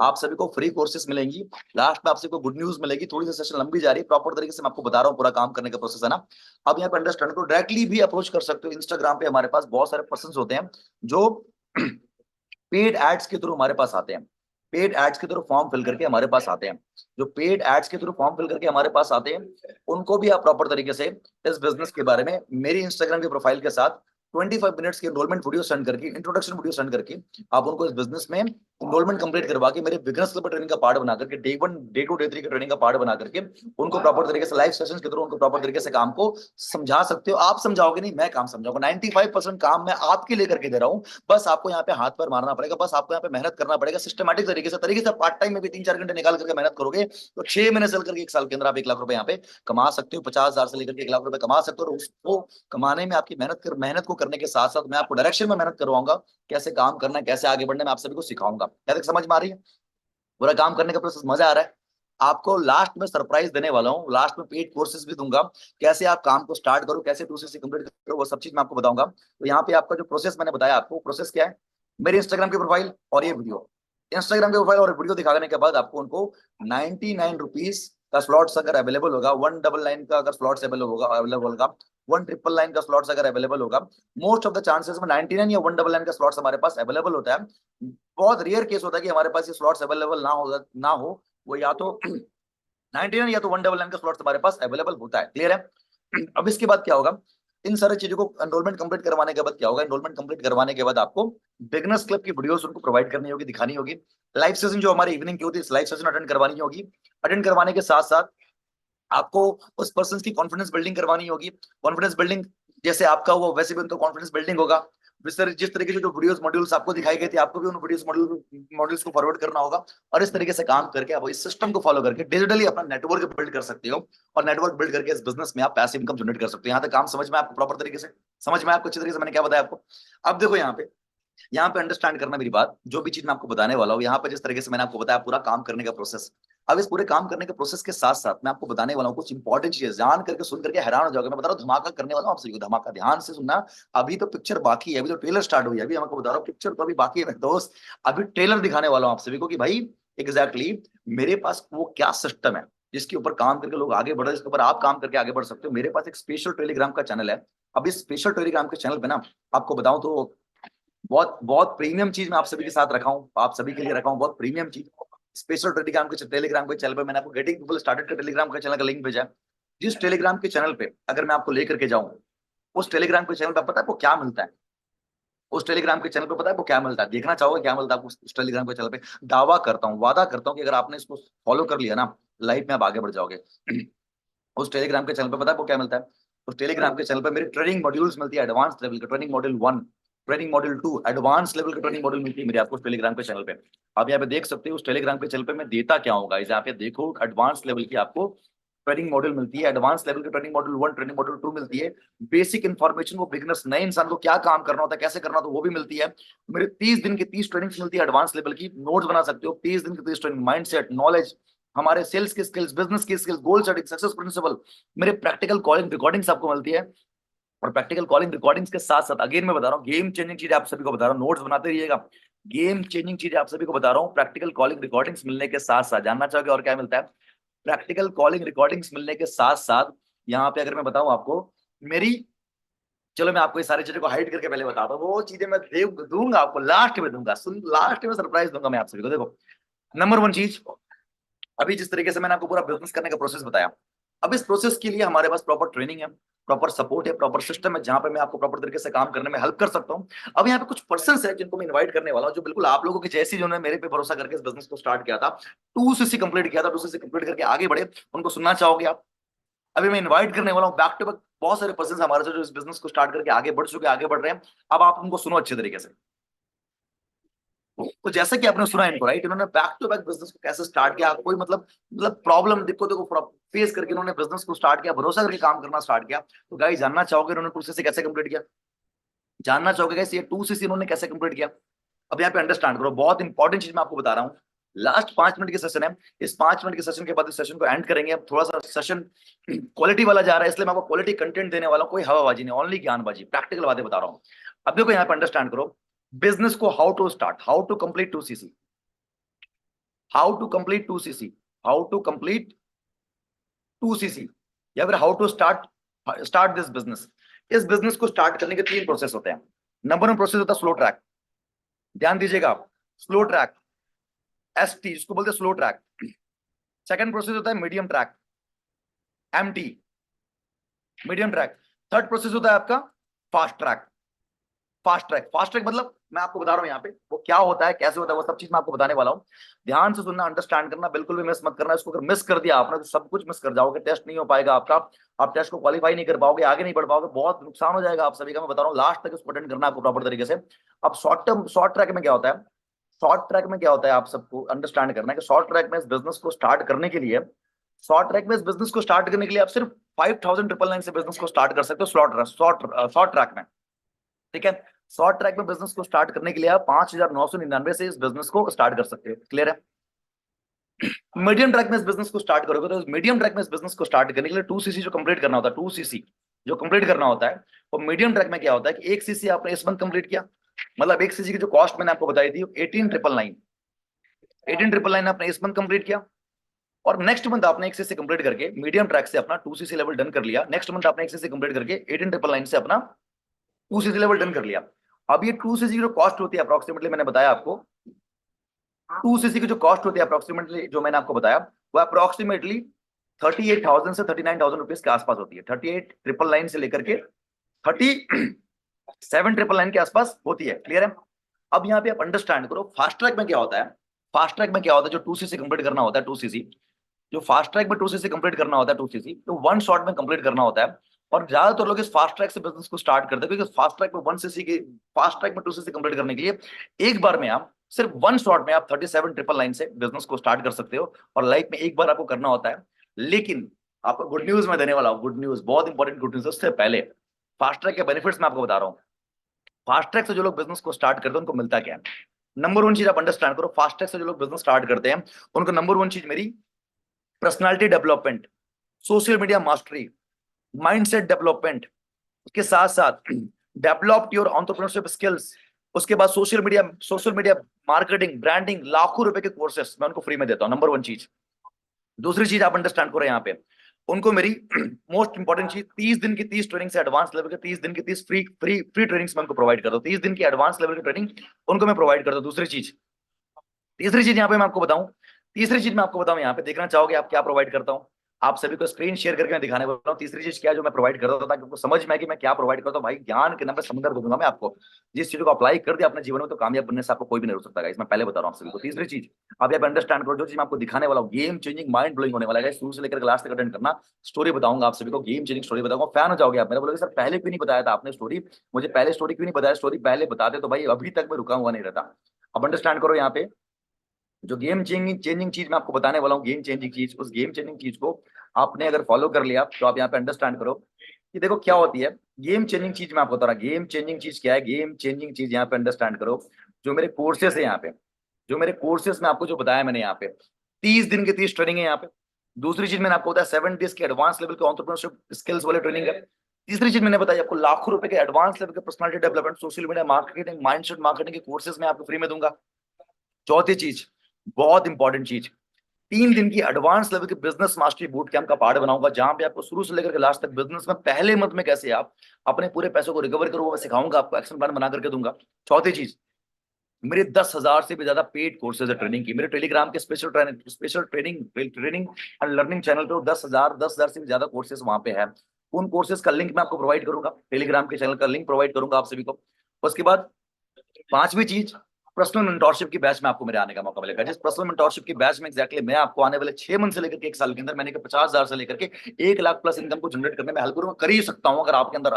आप सभी को फ्री कोर्सेज मिलेंगी, लास्ट में आप सभी को गुड न्यूज मिलेगी। थोड़ी सी सेशन लंबी जा रही है, प्रॉपर तरीके से मैं आपको बता रहा हूँ पूरा काम करने का प्रोसेस, है ना। अब यहाँ पे अंडरस्टैंड करो, डायरेक्टली भी अप्रोच कर सकते हो। इंस्टाग्राम पे हमारे पास बहुत सारे पर्सन होते हैं जो पेड एड्स के थ्रू हमारे पास आते हैं, पेड एड्स के थ्रू फॉर्म फिल करके हमारे पास आते हैं। जो पेड एड्स के थ्रू फॉर्म फिल करके हमारे पास आते हैं, उनको भी आप प्रॉपर तरीके से इस बिजनेस के बारे में मेरी इंस्टाग्राम की प्रोफाइल के साथ 25 मिनट्स की एनरोलमेंट वीडियो सेंड करके, इंट्रोडक्शन वीडियो सेंड करके, आप उनको इस बिजनेस में एनरोलमेंट कंप्लीट करवा के मेरे बिजनेस लेवल ट्रेनिंग का पार्ट बना करके, डे 1 डे 2 डे 3 के ट्रेनिंग का पार्ट बना करके उनको प्रॉपर तरीके से लाइव सेशंस के थ्रू उनको प्रॉपर तरीके से काम को समझा सकते हो। आप समझाओगे नहीं, मैं काम समझाऊंगा। 95% काम मैं आपके लिए करके दे रहा हूँ, बस आपको यहाँ पे हाथ पर मारना पड़ेगा, बस आपको यहाँ पे मेहनत करना पड़ेगा सिस्टमैटिक तरीके से पार्ट टाइम में भी 3-4 घंटे निकाल करके मेहनत करोगे तो 6 महीने चल करके 1 साल के अंदर आप 1 लाख रुपए यहाँ पे कमा सकते हो। 50,000 से लेकर के 1 लाख रुपए कमा सकते हो, और उसको कमाने में आपकी मेहनत को करने के साथ साथ मैं आपको डायरेक्शन में मेहनत करवाऊंगा, कैसे काम करना है, कैसे आगे बढ़ना है, मैं आप सभी को सिखाऊंगा। क्या तक समझ में आ रही है? पूरा काम करने का प्रोसेस मजा आ रहा है? आपको लास्ट में सरप्राइज देने वाला हूँ, लास्ट में पेड कोर्सेज भी दूंगा, कैसे आप काम को स्टार्ट करो, कैसे 2 से कंप्लीट करो, वो सब चीज मैं आपको बताऊंगा। तो यहाँ पे आपका जो प्रोसेस मैंने बताया आपको, प्रोसेस क्या है, मेरी इंस्टाग्राम की प्रोफाइल और ये वीडियो, इंस्टाग्राम के प्रोफाइल और वीडियो दिखाने के बाद आपको उनको 99 रुपीज का स्लॉट्स अगर अवेलेबल होगा, 199 का अगर स्लॉट्स अवेलेबल होगा, 1999 का स्लॉट्स अगर अवेलेबल होगा, मोस्ट ऑफ द चांसेस में 99 या 199 का स्लॉट्स हमारे पास अवेलेबल होता है। बहुत रेयर केस होता है कि हमारे पास ये स्लॉट्स अवेलेबल ना हो, वो या तो 99 या तो 199 का स्लॉट्स हमारे पास अवेलेबल होता है। क्लियर है? अब इसके बाद क्या होगा, इन सारी चीजों को एनरोलमेंट कंप्लीट करवाने के बाद क्या होगा, एनरोलमेंट कंप्लीट करवाने के बाद आपको बिगनर्स क्लब की वीडियोस उनको प्रोवाइड करनी होगी, दिखानी होगी। लाइव सेशन जो हमारी इवनिंग की होती है, लाइव सेशन अटेंड करवानी होगी। अटेंड करवाने के साथ साथ आपको उस पर्सन की कॉन्फिडेंस बिल्डिंग करवानी होगी। कॉन्फिडेंस बिल्डिंग जैसे आपका हुआ वैसे भी उनका कॉन्फिडेंस बिल्डिंग होगा। जिस तरीके से जो वीडियोस मॉड्यूल्स आपको दिखाई गए थे, आपको भी उन वीडियोस मॉड्यूल्स को फॉरवर्ड करना होगा, और इस तरीके से काम करके आप इस सिस्टम को फॉलो करके डिजिटली अपना नेटवर्क बिल्ड कर सकते हो, और नेटवर्क बिल्ड करके इस बिजनेस में आप पैसिव इनकम जनरेट कर सकते हो। यहाँ तक काम समझ में आपको प्रॉपर तरीके से? समझ में आपको अच्छी तरीके से मैंने क्या बताया आपको? अब देखो यहाँ पे अंडरस्टैंड करना मेरी बात, जो भी चीज मैं आपको बताने वाला हूँ, यहाँ पे जिस तरीके से मैंने आपको बताया पूरा काम करने का प्रोसेस। अब इस पूरे काम करने के प्रोसेस के साथ साथ मैं आपको बताने वाला हूँ कुछ इंपॉर्टेंट चीजें, जान करके सुन करके हैरान हो जाओगे। मैं बता रहा हूँ धमाका करने वाला हूँ आप सभी को, धमाका। ध्यान से सुनना, अभी तो पिक्चर बाकी है, अभी तो ट्रेलर स्टार्ट हुई है, अभी हमको बता रहा हूँ पिक्चर तो अभी बाकी है मेरे दोस्त। अभी ट्रेलर दिखाने वाला हूँ आप सभी को कि भाई एग्जैक्टली मेरे पास वो क्या सिस्टम है जिसके ऊपर काम करके लोग आगे बढ़ रहे हैं, जिसके ऊपर आप काम करके आगे बढ़ सकते हो। मेरे पास एक स्पेशल टेलीग्राम का चैनल है। अब इस स्पेशल टेलीग्राम के चैनल पे ना आपको बताऊं तो बहुत बहुत प्रीमियम चीज मैं आप सभी के साथ रखा हूँ, आप सभी के लिए रखा हूँ बहुत प्रीमियम चीज। स्पेशल टेलीग्राम के चैनल पे मैंने आपको गेटिंग पीपल स्टार्टेड का टेलीग्राम का चैनल का लिंक भेजा है। जिस टेलीग्राम के चैनल पे अगर मैं आपको लेकर के जाऊं, उस टेलीग्राम के चैनल पे पता है आपको क्या मिलता है? उस टेलीग्राम के चैनल पे पता है आपको क्या मिलता है? देखना चाहोगे क्या मिलता है आपको उस टेलीग्राम के चैनल पे? दावा करता हूँ, वादा करता हूँ कि अगर आपने इसको फॉलो कर लिया ना, लाइफ में आप आगे बढ़ जाओगे। उस टेलीग्राम के चैनल पे पता है आपको क्या मिलता है? उस टेलीग्राम के चैनल पे मेरी ट्रेनिंग मॉड्यूल्स मिलती है, एडवांस लेवल का training module 1, training module 2, advance level की ट्रेनिंग मॉड्यूल मिलती है मेरी आपको उस टेलीग्राम के चैनल पे। आप यहाँ पे देख सकते हो उस टेलीग्राम के चैनल पे मैं देता क्या होगा, इसे आप ये देखो, एडवांस लेवल की आपको ट्रेनिंग मॉड्यूल मिलती है, एडवांस लेवल की ट्रेनिंग मॉड्यूल 1, ट्रेनिंग मॉड्यूल 2 मिलती है। बेसिक इन्फॉर्मेशन वो बिगनर्स नए इंसान को क्या काम करना होता है, कैसे करना होता है, वो भी मिलती है। मेरे 30 दिन की 30 ट्रेनिंग्स मिलती है एडवांस लेवल की, नोट्स बना सकते हो। 30 दिन की 30 ट्रेनिंग, माइंडसेट, नॉलेज, हमारे सेल्स की स्किल्स, बिजनेस की skills, goal setting, success principle, मेरे प्रैक्टिकल कॉलिंग रिकॉर्डिंग्स आपको मिलती है। और प्रैक्टिकल कॉलिंग रिकॉर्डिंग्स के साथ साथ अगेन मैं बता रहा हूँ गेम चेंजिंग चीज आप सभी को बता रहा हूँ, नोट्स बनाते रहिएगा। गेम चेंजिंग चीज आप सभी को बता रहा हूँ, प्रैक्टिकल कॉलिंग रिकॉर्डिंग्स मिलने के साथ साथ जानना चाहोगे और क्या मिलता है? प्रैक्टिकल कॉलिंग रिकॉर्डिंग्स मिलने के साथ साथ यहाँ पे अगर मैं बताऊं आपको मेरी, चलो मैं आपको ये सारी चीजों को हाइड करके पहले बताता हूँ, वो चीजें मैं दूंगा आपको लास्ट में दूंगा, सुन, लास्ट में सरप्राइज दूंगा मैं आप सभी को। देखो, नंबर 1 चीज, अभी जिस तरीके से मैंने आपको पूरा बिजनेस करने का प्रोसेस बताया, अब इस प्रोसेस के लिए हमारे पास प्रॉपर ट्रेनिंग है, प्रॉपर सपोर्ट है, प्रॉपर सिस्टम है, जहां पे मैं आपको प्रॉपर तरीके से काम करने में हेल्प कर सकता हूं। अब यहाँ पे कुछ पर्सन है जिनको मैं इनवाइट करने वाला हूं, जो बिल्कुल आप लोगों के जैसे जिन्होंने मेरे पे भरोसा करके इस बिजनेस को स्टार्ट किया था, 2cc कंप्लीट किया था, 2cc कंप्लीट करके आगे बढ़े, उनको सुनना चाहोगे आप? अभी मैं इनवाइट करने वाला हूँ बैक टू बैक बहुत सारे पर्सन हमारे से जो इस बिजनेस को स्टार्ट करके आगे बढ़ चुके, आगे बढ़ रहे हैं। अब आप उनको सुनो अच्छे तरीके से। तो जैसे कि आपने सुना इनको, राइट, इन्होंने बैक टू बैक बिजनेस को कैसे स्टार्ट किया, कोई मतलब प्रॉब्लम दिक्कतों को फेस करके इन्होंने बिजनेस को स्टार्ट किया, भरोसा करके काम करना स्टार्ट किया। तो गाइस जानना चाहोगे इन्होंने 2cc कैसे कंप्लीट किया? जानना चाहोगे गाइस ये 2cc इन्होंने कैसे कंप्लीट किया? अब यहाँ पे अंडरस्टैंड करो, बहुत इंपॉर्टेंट चीज मैं आपको बता रहा हूँ। लास्ट 5 मिनट की सेशन है, इस 5 मिनट के सेशन के बाद इस सेशन को एंड करेंगे। अब थोड़ा सा सेशन क्वालिटी वाला जा रहा है, इसलिए मैं आपको क्वालिटी कंटेंट देने वाला हूँ, कोई हवाबाजी नहीं, ओनली ज्ञानबाजी, प्रैक्टिकल बातें बता रहा हूँ। अब देखो यहाँ पे अंडरस्टैंड करो, बिजनेस को how to start, how to complete 2cc, how to complete 2cc, how to complete 2cc, या फिर how to start this business. इस बिजनेस को स्टार्ट करने के 3 प्रोसेस होते हैं। नंबर 1 प्रोसेस होता है स्लो ट्रैक, ध्यान दीजिएगा आप, स्लो ट्रैक, ST जिसको बोलते हैं स्लो ट्रैक। सेकंड प्रोसेस होता है medium track, MT, medium track. Third process होता है आपका fast track. Fast track, fast track मतलब मैं आपको बता रहा हूं यहाँ पे वो क्या होता है, कैसे होता है, वो सब चीज मैं आपको बताने वाला हूँ। ध्यान से सुनना, अंडरस्टैंड करना, बिल्कुल भी मिस मत करना। इसको अगर मिस कर दिया आपने तो सब कुछ मिस कर जाओगे, टेस्ट नहीं हो पाएगा आपका, आप टेस्ट को क्वालिफाई नहीं कर पाओगे, आगे नहीं बढ़ पाओगे, बहुत नुकसान हो जाएगा आप सभी का। मैं बता रहा हूँ लास्ट तक इसको अटेंड करना आपको प्रॉपर तरीके से। अब शॉर्ट ट्रैक में क्या होता है, शॉर्ट ट्रैक में क्या होता है आप सबको अंडरस्टैंड करना है कि शॉर्ट ट्रैक में इस बिजनेस को स्टार्ट करने के लिए, शॉर्ट ट्रैक में इस बिजनेस को स्टार्ट करने के लिए आप सिर्फ 5,999 से बिजनेस को स्टार्ट कर सकते हो शॉर्ट ट्रैक में, ठीक है। शॉर्ट ट्रैक में बिजनेस को स्टार्ट करने के लिए आप 5,999 से इस बिजनेस को स्टार्ट कर सकते हैं, क्लियर है। मीडियम ट्रैक में इस बिजनेस को स्टार्ट करोगे तो मीडियम ट्रैक में इस बिजनेस को स्टार्ट करने के लिए 2cc जो कंप्लीट करना होता है, 2cc जो कंप्लीट करना होता है, और मीडियम ट्रैक में क्या होता है कि 1cc आपने इस मंथ कंप्लीट किया, मतलब 1cc की जो कॉस्ट मैंने आपको बताई थी 18,999 आपने इस मंथ कंप्लीट किया, और नेक्स्ट मंथ आपने 1cc कंप्लीट करके मीडियम ट्रैक से अपना 2cc लेवल डन कर लिया। नेक्स्ट मंथ आपने 1cc कंप्लीट करके 18,999 से अपना 2cc लेवल डन कर लिया। अब ये 2cc की जो कॉस्ट होती है अप्रोक्सीमेटली, मैंने बताया आपको 2cc की जो कॉस्ट होती है अप्रोक्सीमेटली, जो मैंने आपको बताया वो अप्रोक्सीमेटली 38,000 से 39,000 रुपीज के आसपास होती है। 38,999 से लेकर के 37,999 के आसपास होती है, क्लियर है। अब यहाँ पे आप अंडरस्टैंड करो फास्ट ट्रैक में क्या होता है। फास्ट ट्रैक में क्या होता है, जो 2cc कंप्लीट करना होता है, 2cc जो फास्ट ट्रैक में 2cc कंप्लीट करना होता है, 2cc तो 1 शॉट में कंप्लीट करना होता है। और ज्यादातर लोग इस फास्ट ट्रैक से बिजनेस को स्टार्ट करते हैं, क्योंकि फास्ट ट्रैक में 1cc की, फास्ट ट्रैक में 2cc कंप्लीट करने के लिए एक बार में आप सिर्फ 1 शॉट में आप 37,999 से बिजनेस को स्टार्ट कर सकते हो, और लाइफ में एक बार आपको करना होता है। लेकिन आपको गुड न्यूज मैं देने वाला हूँ, गुड न्यूज, बहुत इंपॉर्टेंट गुड न्यूज। उससे पहले फास्ट ट्रैक के बेनिफिट्स मैं आपको बता रहा हूँ। फास्ट ट्रैक से जो लोग बिजनेस को स्टार्ट करते हैं उनको मिलता क्या है। नंबर 1 चीज आप अंडरस्टैंड करो, फास्ट ट्रैक से जो लोग बिजनेस स्टार्ट करते हैं उनको नंबर 1 चीज मेरी personality development, social media mastery, mindset development, उसके साथ साथ डेवलप्ड योर एंटरप्रेन्योरशिप स्किल्स, उसके बाद सोशल मीडिया मार्केटिंग, ब्रांडिंग, लाखों रुपए के कोर्सेस मैं उनको फ्री में देता हूं। नंबर 1 चीज दूसरी चीज आप अंडरस्टैंड करो यहाँ पे, उनको मेरी मोस्ट इंपॉर्टेंट चीज 30 दिन की 30 ट्रेनिंग से एडवांस लेवल के 30 दिन की 30 फ्री फ्री फ्री ट्रेनिंग्स मैं उनको प्रोवाइड करता हूँ। 30 दिन की एडवांस लेवल की ट्रेनिंग उनको मैं प्रोवाइड करता हूँ। दूसरी चीज, तीसरी चीज यहाँ पे मैं आपको बताऊं, तीसरी चीज मैं आपको बताऊं, यहाँ पे देखना चाहोगे आप क्या प्रोवाइड करता हूँ? आप सभी को स्क्रीन शेयर करके मैं दिखाने वाला हूँ तीसरी चीज क्या है जो मैं प्रोवाइड करता हूँ, ताकि आपको समझ में आए कि मैं क्या प्रोवाइड करता हूँ। भाई ज्ञान के नाम पे समुद्र दे दूंगा मैं आपको। जिस चीज को अप्लाई कर दिया अपने जीवन में तो कामयाब बनने से आपको कोई भी नहीं रोक सकता है। मैं पहले बता रहा हूँ आप सभी को। तीसरी चीज आप यहाँ पे अंडरस्टैंड करो, जो चीज मैं आपको दिखाने वाला हूँ गेम चेंजिंग माइंड ब्लोइंग होने वाला है। शुरू से लेकर लास्ट तक अटेंड करना। स्टोरी बताऊंगा आप सभी को, गेम चेंजिंग स्टोरी बताऊंगा। फैन हो जाओगे आप मेरे। बोलोगे सर पहले क्यों नहीं बताया था आपने स्टोरी, मुझे पहले स्टोरी क्यों नहीं बताया? स्टोरी पहले बताते तो भाई अभी तक मैं रुका हुआ नहीं रहता। अब अंडरस्टैंड करो यहाँ पे, जो गेम चेंजिंग चेंजिंग चीज मैं आपको बताने वाला हूँ, गेम चेंजिंग चीज, उस गेम चेंजिंग चीज को आपने अगर फॉलो कर लिया तो आप यहाँ पे अंडरस्टैंड करो कि देखो क्या होती है गेम चेंजिंग चीज। मैं आपको बता रहा गेम चेंजिंग चीज क्या है। गेम चेंजिंग चीज यहाँ पे अंडरस्टैंड करो, जो मेरे कोर्सेस है यहाँ पे, जो मेरे कोर्सेस में आपको जो बताया मैंने यहाँ पे, 30 दिन की 30 ट्रेनिंग है यहाँ पे। दूसरी चीज मैंने आपको बताया 7 डेज की एडवांस लेवल के एंटरप्रेन्योरशिप स्किल्स वाले ट्रेनिंग है। तीसरी चीज मैंने बताई आपको लाखों रुपए के एडवांस लेवल के personality development, social media marketing, mindset marketing के कोर्सेज में आपको फ्री में दूंगा। चौथी चीज, बहुत इंपॉर्टेंट चीज, 3 दिन की एडवांस लेवल की बिजनेस मास्टरी बूट कैंप का पार्ट बनाऊंगा, जहां पे आपको शुरू से लेकर के लास्ट तक बिजनेस में पहले मंथ में कैसे आप अपने पूरे पैसों को रिकवर करो, वो मैं सिखाऊंगा आपको, एक्शन प्लान बना करके दूंगा। चौथी चीज, मेरे 10,000 से भी ज्यादा पेड कोर्सेज है ट्रेनिंग की। मेरे टेलीग्राम के special training training and learning channel पे 10,000 से भी ज्यादा कोर्सेज वहां पे है। उन कोर्सेज का लिंक मैं आपको प्रोवाइड करूंगा, टेलीग्राम के चैनल का लिंक प्रोवाइड करूंगा आप सभी को। उसके बाद पांचवी चीज, पर्सनल मेंटोरशिप की बैच में आपको मेरे आने का मौका मिलेगा। जिस पर्सनल मेंटोरशिप की बैच में एग्जैक्टली मैं आपको आने वाले 6 मंथ से लेकर के 1 साल के अंदर मैंने 50,000 से लेकर के 1 लाख प्लस इनकम को जनरेट करने में हेल्प करूंगा। कर ही सकता हूं, अगर आपके अंदर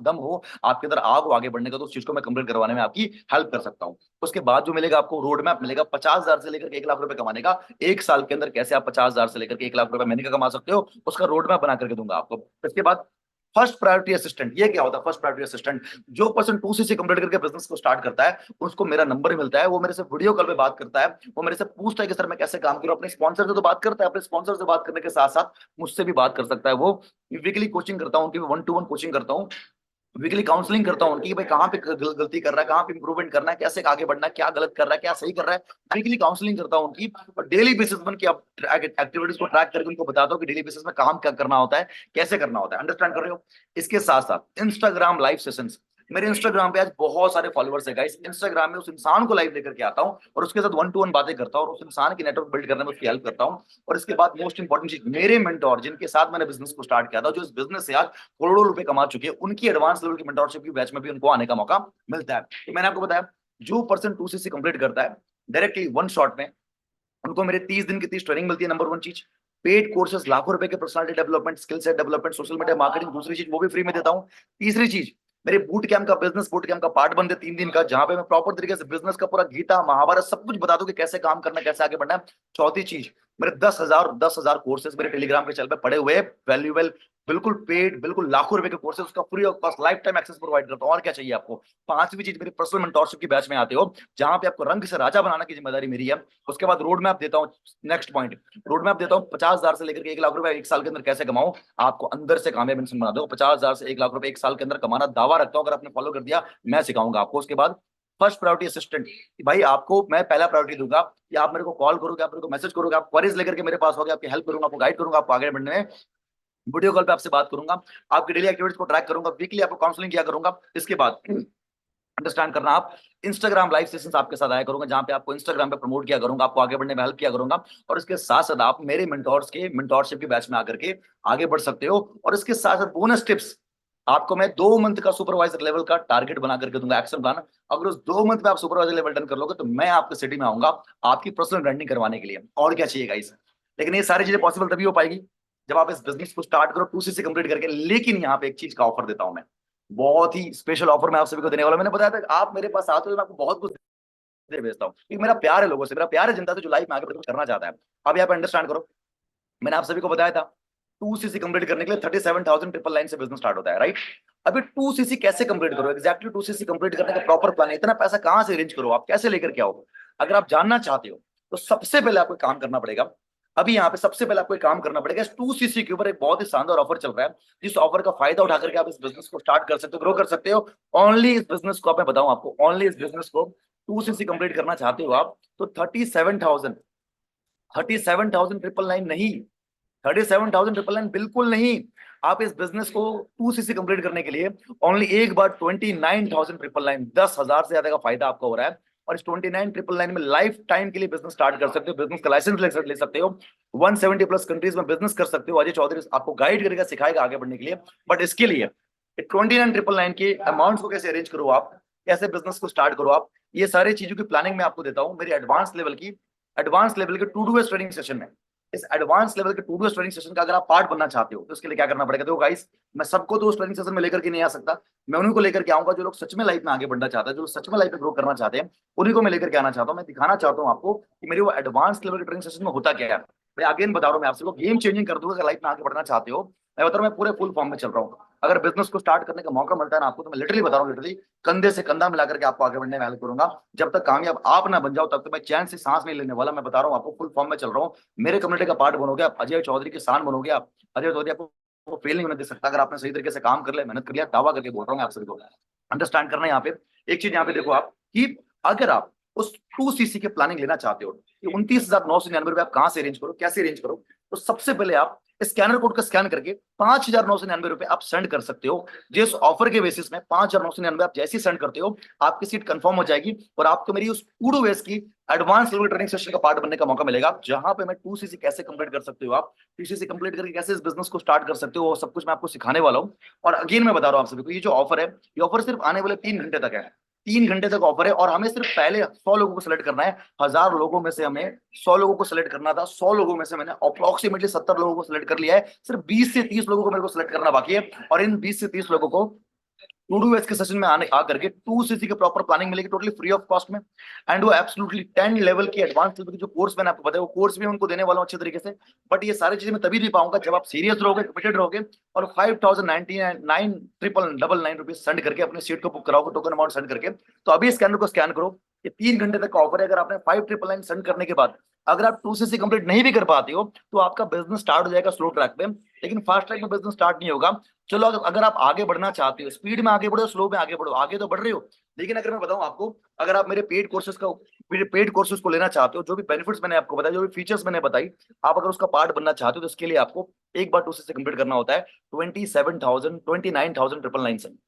दम हो, आपके अंदर आग हो आगे बढ़ने का, तो उस चीज को मैं कंप्लीट करवाने में आपकी हेल्प कर सकता हूँ। उसके बाद जो मिलेगा आपको रोड मैप मिलेगा 50,000 से लेकर के 1 लाख रुपए कमाने का। 1 साल के अंदर कैसे आप 50,000 से लेकर के 1 लाख रुपए महीने का कमा सकते हो, उसका रोड मैप बना करके दूंगा आपको। इसके बाद फर्स्ट प्रायोरिटी असिस्टेंट, ये क्या होता है फर्स्ट प्रायोरिटी असिस्टेंट? जो पर्सन 2CC कंप्लीट करके बिजनेस को स्टार्ट करता है उसको मेरा नंबर मिलता है, वो मेरे से वीडियो कॉल पे बात करता है, वो मेरे से पूछता है कि सर मैं कैसे काम करूं। अपने स्पॉन्सर से तो बात करता है, अपने स्पॉन्सर से बात करने के साथ साथ मुझसे भी बात कर सकता है। वो वीकली कोचिंग करता हूं उनकी, 1-to-1 कोचिंग करता हूं, वीकली काउंसलिंग करता हूं उनकी कि भाई कहाँ पे गलती कर रहा है, कहाँ पे इंप्रूवमेंट करना है, कैसे आगे बढ़ना है, क्या गलत कर रहा है, क्या सही कर रहा है। वीकली काउंसलिंग करता हूं उनकी, और डेली बेसिस पर की एक्टिविटीज को ट्रैक करके उनको बताता हूँ कि डेली बेसिस में काम क्या करना होता है, कैसे करना होता है। अंडरस्टैंड कर रहे हो? इसके साथ साथ इंस्टाग्राम लाइव सेशंस, मेरे इंस्टाग्राम पे आज बहुत सारे फॉलोअर्स है गाइस। इंस्टाग्राम में उस इंसान को लाइव लेकर के आता हूँ और उसके साथ 1-to-1 बातें करता हूँ और उस इंसान की नेटवर्क बिल्ड करने में उसकी हेल्प करता हूँ। और इसके बाद मोस्ट इंपॉर्टेंट चीज, मेरे मेंटोर जिनके साथ मैंने बिजनेस को स्टार्ट किया था, जो इस बिजनेस से आज करोड़ों रुपए कमा चुके हैं, उनकी एडवांस लेवल की मेंटोरशिप की बैच में भी उनको आने का मौका मिलता है। तो मैंने आपको बताया जो पर्सन 2CC कंप्लीट करता है डायरेक्टली 1 शॉट में, उनको मेरे 30 दिन की 30 ट्रेनिंग मिलती है। नंबर 1 चीज, पेड कोर्सेज लाखों रुपए के personality development, skill set development, social media marketing, दूसरी चीज वो भी फ्री में देता हूँ। तीसरी चीज, मेरे बूट कैंप का, बिजनेस बूट कैंप का पार्ट बनते 3 दिन का, जहां पे मैं प्रॉपर तरीके से बिजनेस का पूरा गीता महाभारत सब कुछ बता दूं कि कैसे काम करना है, कैसे आगे बढ़ना है। चौथी चीज, मेरे 10,000 कोर्सेज मेरे टेलीग्राम के चैनल पे पड़े हुए, वैल्यूएबल, बिल्कुल पेड, बिल्कुल लाखों रुपए के कोर्सेज, उसका free of cost life time access provide करता हूँ। और क्या चाहिए आपको? पांचवी चीज, मेरी पर्सनल मेंटोरशिप की बैच में आते हो, जहां पे आपको रंग से राजा बनाने की जिम्मेदारी मेरी है। उसके बाद रोड मैप देता हूँ, नेक्स्ट पॉइंट, रोड मैप देता हूँ 50,000 से लेकर के 1 लाख रुपए 1 साल के अंदर कैसे कमाऊं, आपको अंदर से कामयाब इंसान बना दो। 50,000 से 1 लाख रुपए 1 साल के अंदर कमाना दावा रखता हूं, अगर आपने फॉलो कर दिया मैं सिखाऊंगा आपको। उसके बाद फर्स्ट प्रायोरिटी असिस्टेंट, भाई आपको मैं पहला प्रायोरिटी दूंगा कि आप मेरे को कॉल करोगे, आप मेरे को मैसेज करोगे, आप क्वेरीज लेकर के मेरे पास होगे, आपकी हेल्प करूंगा, आपको गाइड करूंगा, आपको आगे बढ़ने में वीडियो कॉल पे आपसे बात करूंगा, आपकी डेली एक्टिविटीज को ट्रैक करूंगा, वीकली आपको काउंसलिंग किया करूंगा। इसके बाद अंडरस्टैंड करना आप, इंस्टाग्राम लाइव सेशंस आपके साथ आया करूंगा, जहां पे आपको इंस्टाग्राम पे प्रमोट किया करूंगा, आपको आगे बढ़ने में हेल्प किया करूंगा। और इसके साथ साथ आप मेरे मेंटोर्स के मेंटोरशिप के बैच में आकर के आगे बढ़ सकते हो। और इसके साथ साथ बोनस टिप्स, आपको मैं 2 मंथ का सुपरवाइजर लेवल का टारगेट बना करके दूंगा, एक्शन प्लान। अगर उस 2 मंथ में आप सुपरवाइजर लेवल डन कर लोगे तो मैं आपके सिटी में आऊंगा आपकी पर्सनल ब्रांडिंग करवाने के लिए। और क्या चाहिए गाइस? लेकिन ये सारी चीजें पॉसिबल तभी हो पाएगी जब आप इस बिजनेस को स्टार्ट करो 2CC कंप्लीट करके। लेकिन यहाँ पे एक चीज का ऑफर देता हूं मैं, बहुत ही स्पेशल ऑफर मैं आप सभी को देने वाला हूं। मैंने बताया था आप मेरे पास आते हो मैं आपको बहुत कुछ दे भेजता हूँ, क्योंकि मेरा प्यार है लोगों से, मेरा प्यार है जनता से, जो लाइफ में आगे बढ़कर करना चाहता है। अब यहाँ पे अंडरस्टैंड करो, मैंने आप सभी को बताया था 2CC कंप्लीट करने के लिए 37,999 से बिजनेस स्टार्ट होता है, राइट? अभी 2CC कैसे कंप्लीट करो, एग्जैक्टली 2CC कंप्लीट करने का प्रॉपर प्लान है, इतना पैसा कहां से अरेंज करो, आप कैसे लेकर के आओ, अगर आप जानना चाहते हो तो सबसे पहले आपको काम करना पड़ेगा। अभी यहाँ पे सबसे पहले आपको एक काम करना पड़ेगा, इस 2CC के ऊपर एक बहुत ही शानदार ऑफर चल रहा है, जिस ऑफर का फायदा उठा करके आप इस बिजनेस को स्टार्ट कर सकते हो, ग्रो कर सकते हो। ओनली इस बिजनेस को, आप मैं बताऊं आपको, ओनली इस बिजनेस को 2CC कंप्लीट करना चाहते हो आप तो 37,000 37,999 नहीं, 37,999 बिल्कुल नहीं। आप इस बिजनेस को 2cc कंप्लीट करने के लिए ओनली एक बार 29,999, 10,000 से ज्यादा का फायदा आपको हो रहा है। और इस 29,999 में लाइफ टाइम के लिए बिजनेस स्टार्ट कर सकते हो, बिजनेस का लाइसेंस ले सकते हो, 170 प्लस कंट्रीज में बिजनेस कर सकते हो। अजय चौधरी आपको गाइड करेगा, सिखाएगा आगे बढ़ने के लिए। बट इसके लिए 29,999 के अमाउंट को कैसे अरेंज करो आप, कैसे बिजनेस को स्टार्ट करो आप, ये सारी चीजों की प्लानिंग मैं आपको देता हूँ मेरी एडवांस लेवल के to do west training session में। इस एडवांस लेवल के to do west training session का अगर आप पार्ट बनना चाहते हो तो उसके लिए क्या करना पड़ेगा। देखो गाइस, मैं सबको तो उस ट्रेनिंग सेशन में लेकर के नहीं आ सकता, मैं उन्हीं को लेकर के आऊंगा जो लोग सच में लाइफ में आगे बढ़ना चाहते हैं, जो सच में लाइफ में ग्रो करना चाहते हैं, उन्हीं को मैं लेकर के आना चाहता हूँ। मैं दिखाना चाहता हूँ आपको कि मेरी वो एडवांस लेवल के ट्रेनिंग सेशन में होता क्या है। मैं अगेन बता रहा हूँ, मैं आपसे गेम चेंजिंग कर दूंगा। अगर लाइफ में आगे बढ़ना चाहते हो, मैं बता रहा हूँ, मैं पूरे फुल फॉर्म में चल रहा हूँ। अगर बिजनेस को स्टार्ट करने का मौका मिलता है ना आपको, तो मैं लिटरली बता रहा हूँ, लिटरली कंधे से कंधा मिलाकर के आपको आगे बढ़ने में हेल्प करूंगा। जब तक कामयाब आप ना बन जाओ तब तक मैं चैन से सांस नहीं लेने वाला। मैं बता रहा हूँ आपको, फुल फॉर्म में चल रहा हूँ। मेरे कम्युनिटी का पार्ट बनोगे आप, अजय चौधरी के शान बनोगे आप। अजय चौधरी आपको फेल नहीं होने दे सकता अगर आपने सही तरीके से काम कर लिया, मेहनत कर लिया। दावा करके बोल रहा हूँ मैं आप सभी को। अंडरस्टैंड करना है यहाँ पे एक चीज, यहाँ पे देखो आप कि अगर आप उस 2cc के प्लानिंग लेना चाहते हो कि 29,999 आप कहां से अरेंज करो, कैसे अरेंज करो, तो सबसे पहले आप स्कैनर कोड का स्कैन करके 5,999 आप सेंड कर सकते हो। जिस ऑफर के बेसिस में 5,999 आप जैसे सेंड करते हो, आपकी सीट कंफर्म हो जाएगी और आपको मेरी उस टू वेस की एडवांस लेवल ट्रेनिंग सेशन का पार्ट बनने का मौका मिलेगा, जहां पे मैं 2cc कैसे कंप्लीट कर सकते हो, आप 2cc कंप्लीट करके कैसे इस बिजनेस को स्टार्ट कर सकते हो, वो सब कुछ मैं आपको सिखाने वाला हूँ। और अगेन मैं बता रहा हूँ आप सभी को, ये जो ऑफर है, ये ऑफर सिर्फ आने वाले 3 घंटे तक है। 3 घंटे तक ऑफर है और हमें सिर्फ पहले 100 लोगों को सिलेक्ट करना है। 1,000 लोगों में से हमें 100 लोगों को सिलेक्ट करना था। 100 लोगों में से मैंने अप्रोक्सीमेटली 70 लोगों को सिलेक्ट कर लिया है। सिर्फ 20 से 30 लोगों को मेरे को सिलेक्ट करना बाकी है। और इन 20 से 30 लोगों को टू डू के सेशन में आने आकर के 2cc के प्रॉपर प्लानिंग मिलेगी टोटली फ्री ऑफ कॉस्ट में। एंड वो एब्सोल्युटली 10 लेवल की एडवांस लेवल की जो कोर्स मैंने आपको बताया, वो कोर्स भी मैं उनको देने वाला हूं अच्छे तरीके से। बट ये सारी चीजें मैं तभी दे पाऊंगा जब आप सीरियस रहोगे, कमिटेड रहोगे और 5,099 रुपीज सेंड करके अपने सीट को बुक कराओगे, टोकन अमाउंट सेंड करके। तो अभी स्कैनर को स्कैन करो। ये 3 घंटे तक का ऑफर है। अगर आपने 5,999 सेंड करने के बाद अगर आप 2cc कंप्लीट नहीं भी कर पाते हो, तो आपका बिजनेस स्टार्ट हो जाएगा स्लो ट्रैक पे, लेकिन फास्ट ट्रैक में बिजनेस स्टार्ट नहीं होगा। चलो अगर आप आगे बढ़ना चाहते हो, स्पीड में आगे बढ़ो, स्लो में आगे बढ़ो, आगे तो बढ़ रहे हो। लेकिन अगर मैं बताऊं आपको, अगर आप मेरे पेड कोर्सेज को लेना चाहते हो, जो भी बेनिफिट्स मैंने आपको बताया, जो भी फीचर्स मैंने बताई, आप अगर उसका पार्ट बनना चाहते हो, तो उसके लिए आपको एक बार 2cc कंप्लीट करना होता है। 29,999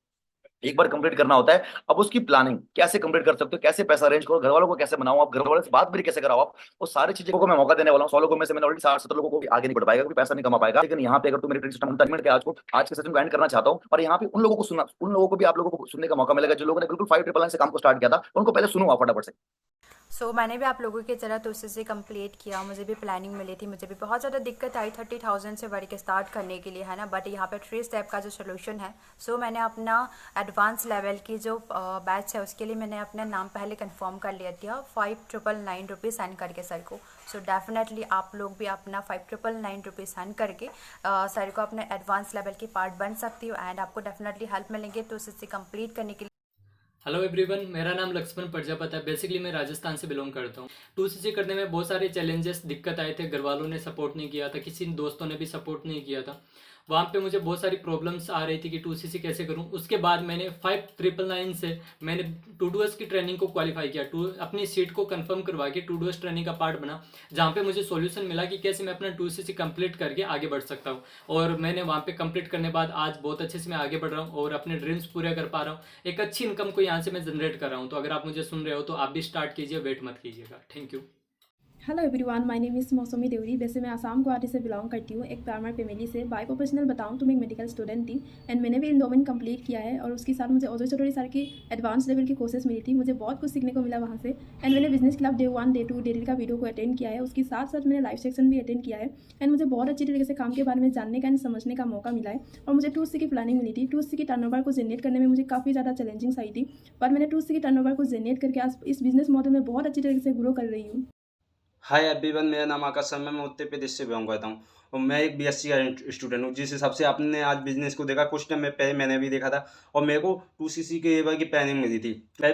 एक बार कंप्लीट करना होता है। अब उसकी प्लानिंग कैसे कंप्लीट कर सकते हो, कैसे पैसा अरेंज करो, घर वालों को कैसे बनाओ, आप घर वालों से बात भी कैसे कराओ, आप वो सारी चीजों को मैं मौका देने वाला हूँ। 100 लोगों में से मैंने ऑलरेडी 60-70 लोगों को भी आगे नहीं बढ़ पाएगा, कोई पैसा नहीं कमा पाएगा। लेकिन यहाँ पे अगर तुम मेरे ट्रेनिंग सिस्टम मिनट के आज के सेशन को एंड करना चाहता हूँ, और यहाँ पे उन लोगों को भी आप लोगों को सुनने का मौका मिलेगा जो लोगों ने बिल्कुल 5,999 से काम को स्टार्ट किया था, उनको पहले सुनो आप फटाफट से। मैंने भी आप लोगों की तरह 2cc कंप्लीट किया। मुझे भी प्लानिंग मिली थी, मुझे भी बहुत ज़्यादा दिक्कत आई 30,000 से बढ़ के स्टार्ट करने के लिए, है ना। बट यहाँ पे 3 स्टेप का जो सोल्यूशन है, मैंने अपना एडवांस लेवल की जो बैच है उसके लिए मैंने अपना नाम पहले कंफर्म कर लिया था 5,999 रुपीज़ सेंड करके सर को। डेफिनेटली आप लोग भी अपना 5,999 रुपीज़ सेंड करके सर को अपने एडवांस लेवल की पार्ट बन सकती हो एंड आपको डेफिनेटली हेल्प मिलेंगे 2cc कंप्लीट करने के लिए। हेलो एवरीवन, मेरा नाम लक्ष्मण प्रजापति है। बेसिकली मैं राजस्थान से बिलोंग करता हूँ। 2cc करने में बहुत सारे चैलेंजेस, दिक्कत आए थे। घर वालों ने सपोर्ट नहीं किया था, किसी दोस्तों ने भी सपोर्ट नहीं किया था। वहाँ पे मुझे बहुत सारी प्रॉब्लम्स आ रही थी कि 2cc कैसे करूँ। उसके बाद मैंने 5,999 से मैंने टू डूएस की ट्रेनिंग को क्वालिफाई किया, अपनी सीट को कंफर्म करवा के टू डूएस ट्रेनिंग का पार्ट बना, जहाँ पे मुझे सॉल्यूशन मिला कि कैसे मैं अपना 2cc कंप्लीट करके आगे बढ़ सकता हूँ। और मैंने वहाँ पे कंप्लीट करने के बाद आज बहुत अच्छे से मैं आगे बढ़ रहा हूँ और अपने ड्रीम्स पूरे कर पा रहा हूँ। एक अच्छी इनकम को यहाँ से मैं जनरेट कर रहा हूँ। तो अगर आप मुझे सुन रहे हो तो आप भी स्टार्ट कीजिए, वेट मत कीजिएगा। Thank you. Hello everyone, my name is मौसमी देवरी। वैसे मैं आसाम गुवाहाटी से बिलोंग करती हूँ, एक फार्मर फैमिली से। बाय प्रोफेशनल बताऊँ तो मैं एक मेडिकल स्टूडेंट थी एंड मैंने भी इंडोमेंट कंप्लीट किया है और उसके साथ मुझे अजय चौधरी सर की एडवांस लेवल की कोर्सेज मिली थी। मुझे बहुत कुछ सीखने को मिला वहाँ से। एंड मैंने business club day 1 day 2 day 3 का वीडियो को अटेंड किया है। उसके साथ साथ मैंने लाइव सेक्शन भी अटेंड किया है एंड मुझे बहुत अच्छी तरीके से काम के बारे में जानने का एंड समझने का मौका मिला है। और मुझे 2cc की प्लानिंग मिली थी। 2cc की टर्नओवर को जनरेट करने में मुझे काफ़ी ज़्यादा चैलेंजिंग्स आई थी, पर मैंने 2cc की टर्नओवर को जनरेट करके आज इस बिजनेस मॉडल में बहुत अच्छी तरीके से ग्रो कर रही हूँ। हाय एवरीवन, मेरा नाम आकाश शर्मा है। मैं उत्तर प्रदेश से बिलोंग करता हूँ और मैं एक बीएससी का स्टूडेंट हूँ। जिस हिसाब से आपने आज बिजनेस को देखा, कुछ टाइम पहले मैंने भी देखा था और मेरे को 2cc के लेवल की प्लानिंग मिली थी।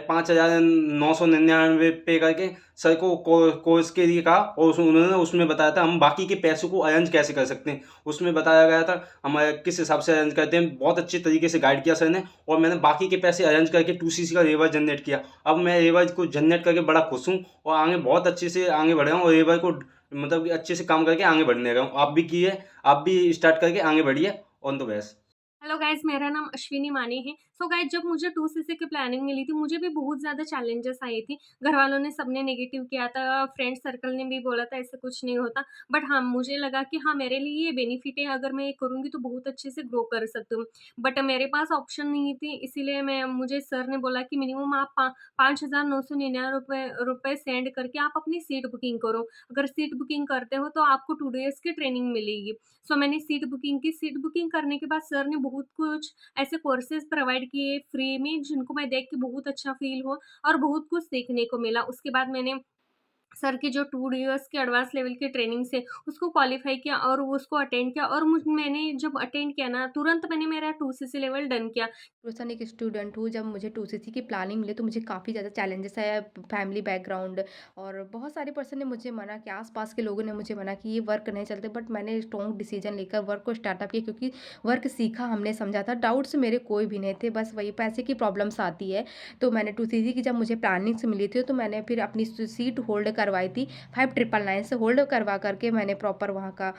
5,999 पे करके सर को कोर्स के लिए कहा और उन्होंने उसमें बताया था हम बाकी के पैसों को अरेंज कैसे कर सकते हैं। उसमें बताया गया था हम किस हिसाब से अरेंज करते हैं। बहुत अच्छे तरीके से गाइड किया सर ने और मैंने बाकी के पैसे अरेंज करके 2cc का लेवल जनरेट किया। अब मैं लेवल को जनरेट करके बड़ा खुश हूँ और आगे बहुत अच्छे से आगे बढ़ रहा हूँ और लेवल को मतलब कि अच्छे से काम करके आगे बढ़ने लगा हूँ। आप भी किए, आप भी स्टार्ट करके आगे बढ़िए। On the best. Hello guys, मेरा नाम अश्विनी माने है। सो गाइस, जब मुझे 2cc की प्लानिंग मिली थी, मुझे भी बहुत ज़्यादा चैलेंजेस आई थी। घर वालों ने सबने नेगेटिव किया था, फ्रेंड सर्कल ने भी बोला था ऐसा कुछ नहीं होता। बट हाँ, मुझे लगा कि हाँ, मेरे लिए ये बेनिफिट है, अगर मैं ये करूँगी तो बहुत अच्छे से ग्रो कर सकती हूँ। बट मेरे पास ऑप्शन नहीं थी, इसीलिए मुझे सर ने बोला कि मिनिमम आप 5,999 रुपए सेंड करके आप अपनी सीट बुकिंग करो। अगर सीट बुकिंग करते हो तो आपको 2 डेज़ की ट्रेनिंग मिलेगी। सो मैंने सीट बुकिंग की। सीट बुकिंग करने के बाद सर ने बहुत कुछ ऐसे कोर्सेज़ प्रोवाइड किए फ्री में, जिनको मैं देख के बहुत अच्छा फ़ील हुआ और बहुत कुछ सीखने को मिला। उसके बाद मैंने सर की जो 2 इयर्स की एडवांस लेवल की ट्रेनिंग से उसको क्वालीफाई किया और उसको अटेंड किया, और मैंने जब अटेंड किया ना, तुरंत मैंने मेरा 2cc लेवल डन किया। रोशन एक स्टूडेंट हूँ। जब मुझे 2cc की प्लानिंग मिली तो मुझे काफ़ी ज़्यादा चैलेंजेस आया, फैमिली बैकग्राउंड और बहुत सारे पर्सन ने मुझे मना किया, आसपास के लोगों ने मुझे मना कि ये वर्क नहीं चलते, बट मैंने स्ट्रॉन्ग डिसीजन लेकर वर्क को स्टार्टअप किया, क्योंकि वर्क सीखा हमने, समझा था। डाउट्स मेरे कोई भी नहीं थे, बस वही पैसे की प्रॉब्लम्स आती है। तो मैंने 2cc की जब मुझे प्लानिंग से मिली थी तो मैंने फिर अपनी सीट होल्ड करवाई थी 5999 से। होल्ड करवा करके मैंने प्रॉपर वहाँ का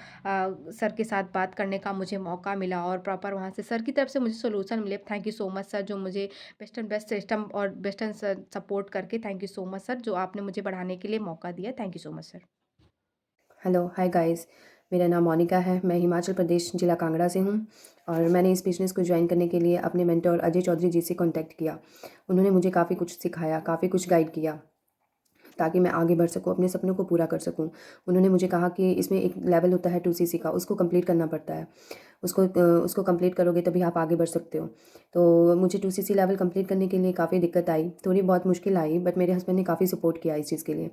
सर के साथ बात करने का मुझे मौका मिला और प्रॉपर वहाँ से सर की तरफ से मुझे सोल्यूशन मिले। Thank you so much sir, जो मुझे बेस्ट एंड बेस्ट सिस्टम और बेस्ट एंड सपोर्ट करके। Thank you so much sir, जो आपने मुझे बढ़ाने के लिए मौका दिया। Thank you so much sir. Hello, hi guys. मेरा नाम मोनिका है। मैं हिमाचल प्रदेश जिला कांगड़ा से हूँ और मैंने इस बिज़नेस को ज्वाइन करने के लिए अपने मेंटर अजय चौधरी जी से कांटेक्ट किया। उन्होंने मुझे काफ़ी कुछ सिखाया, काफ़ी कुछ गाइड किया ताकि मैं आगे बढ़ सकूँ, अपने सपनों को पूरा कर सकूँ। उन्होंने मुझे कहा कि इसमें एक लेवल होता है 2cc का, उसको कंप्लीट करना पड़ता है। उसको कंप्लीट करोगे तभी आप आगे बढ़ सकते हो। तो मुझे 2cc लेवल कंप्लीट करने के लिए काफ़ी दिक्कत आई, थोड़ी बहुत मुश्किल आई, बट मेरे हस्बैंड ने काफ़ी सपोर्ट किया इस चीज़ के लिए,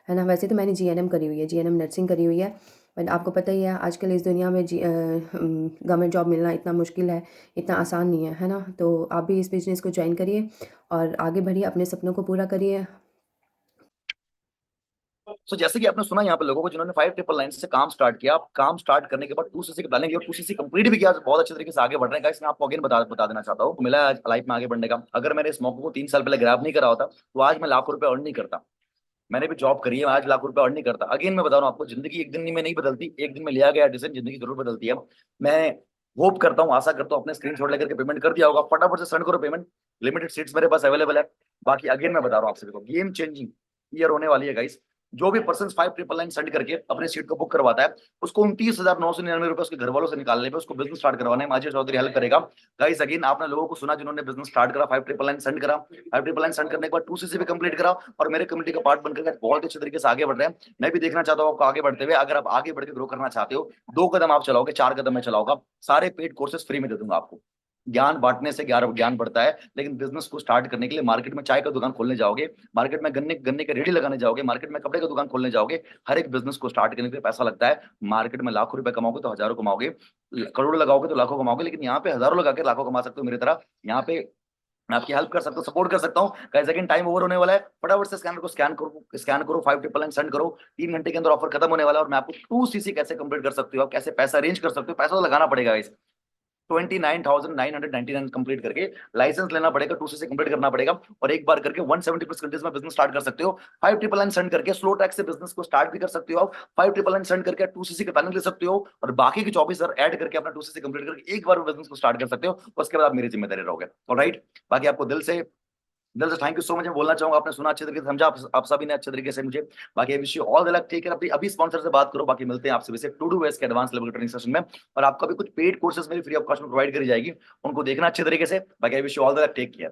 है ना। वैसे तो मैंने GNM करी हुई है, GNM नर्सिंग करी हुई है, बट आपको पता ही है आजकल इस दुनिया में गवर्नमेंट जॉब मिलना इतना मुश्किल है, इतना आसान नहीं है ना। तो आप भी इस बिज़नेस को ज्वाइन करिए और आगे बढ़िए, अपने सपनों को पूरा करिए। सो जैसे कि आपने सुना यहाँ पे लोगों को जिन्होंने 5999 से काम स्टार्ट किया, काम स्टार्ट करने के बाद 2cc की प्लानिंग की और 2cc कंप्लीट भी किया, बहुत अच्छे तरीके से आगे बढ़ रहे हैं। गाइस मैं आपको अगेन बता देना चाहता हूँ, मिला है आज लाइफ में आगे बढ़ने का। अगर मैंने इस मौके को 3 साल पहले ग्रैब नहीं करा होता तो आज मैं लाखों रुपए अर्न नहीं करता। मैंने भी जॉब करी है, आज लाखों रुपए अर्न नहीं करता। अगेन मैं बता रहा हूँ आपको, जिंदगी एक दिन में नहीं बदलती, एक दिन में लिया गया डिसीजन जिंदगी जरूर बदलती है। मैं होप करता हूँ, आशा करता हूँ अपने स्क्रीनशॉट लेकर के पेमेंट कर दिया होगा। फटाफट से सेंड करो पेमेंट, लिमिटेड सीट्स मेरे पास अवेलेबल है। बाकी अगेन मैं बता रहा हूँ आप सभी को, गेम चेंजिंग ईयर होने वाली है गाइस। जो भी पर्सन 5999 सेंड करके अपने सीट को बुक करवाता है, उसको 29,999 रुपए उसके घर वालों से निकालने पे उसको बिजनेस स्टार्ट करवाने में अजय चौधरी हेल्प करेगा। गाइस अगेन आपने लोगों को सुना जिन्होंने बिजनेस स्टार्ट करा, 5999 सेंड करा, 5999 सेंड करने के बाद 2cc भी कंप्लीट करा और मेरे कम्युनिटी का पार्ट बनकर बहुत अच्छे तरीके से आगे बढ़ रहे हैं। मैं भी देखना चाहता हूँ आपको आगे बढ़ते हुए। अगर आप आगे बढ़ के ग्रो करना चाहते हो, 2 कदम आप चलाओगे, 4 कदम मैं चलाऊंगा, सारे पेड कोर्सेज फ्री में दे दूंगा आपको। ज्ञान बांटने से ज्ञान बढ़ता है, लेकिन बिजनेस को स्टार्ट करने के लिए मार्केट में चाय का दुकान खोलने जाओगे, मार्केट में गन्ने के रेडी लगाने जाओगे, मार्केट में कपड़े का दुकान खोलने जाओगे, हर एक बिजनेस को स्टार्ट करने के लिए पैसा लगता है। मार्केट में लाखों रुपए कमाओगे तो हजारों कमाओगे, करोड़ लगाओगे तो लाखों कमाओगे, लेकिन यहाँ पे हजारों लगा के लाखों कमा सकते हो मेरी तरह। यहाँ पे मैं आपकी हेल्प कर सकता हूँ, सपोर्ट कर सकता हूँ। गाइस अगेन टाइम ओवर होने वाला है, फटाफट से स्कैन करो 5999 सेंड करो। 3 घंटे के अंदर ऑफर खत्म होने वाला है और मैं आपको 2cc कैसे कंप्लीट कर सकते हो, आप कैसे पैसा अरेंज कर सकते हो। पैसा तो लगाना पड़ेगा गाइस, 29,999 कंप्लीट करके लाइसेंस लेना पड़ेगा, 2cc कंप्लीट करना पड़ेगा और एक बार करके 170+ कंट्रीज में बिजनेस स्टार्ट कर सकते हो। 5999 सेंड करके स्लो ट्रैक से बिजनेस को स्टार्ट भी कर सकते हो। 5999 सेंड करके 2cc का प्लानिंग ले सकते हो और बाकी के 24 ऐड करके अपना 2cc कंप्लीट करके एक बार बिजनेस को स्टार्ट कर सकते हो। उसके बाद आप मेरी जिम्मेदारी रहोगे। ऑलराइट, बाकी आपको दिल से थैंक यू सो मच मैं बोलना चाहूंगा। आपने सुना अच्छे तरीके से, समझा आप सभी ने अच्छे तरीके से मुझे। बाकी wish you all the luck, ठीक है। अभी स्पॉन्सर से बात करो, बाकी मिलते हैं आपसे वैसे टू डू वेस्ट के एडवांस लेवल ट्रेनिंग सेशन में। और आपको भी कुछ पेड कोर्सेज मेरी फ्री ऑफ कॉस्ट में प्रोवाइड करी जाएगी, उनको देखना अच्छे तरीके से। बाकी wish you all the luck, take care.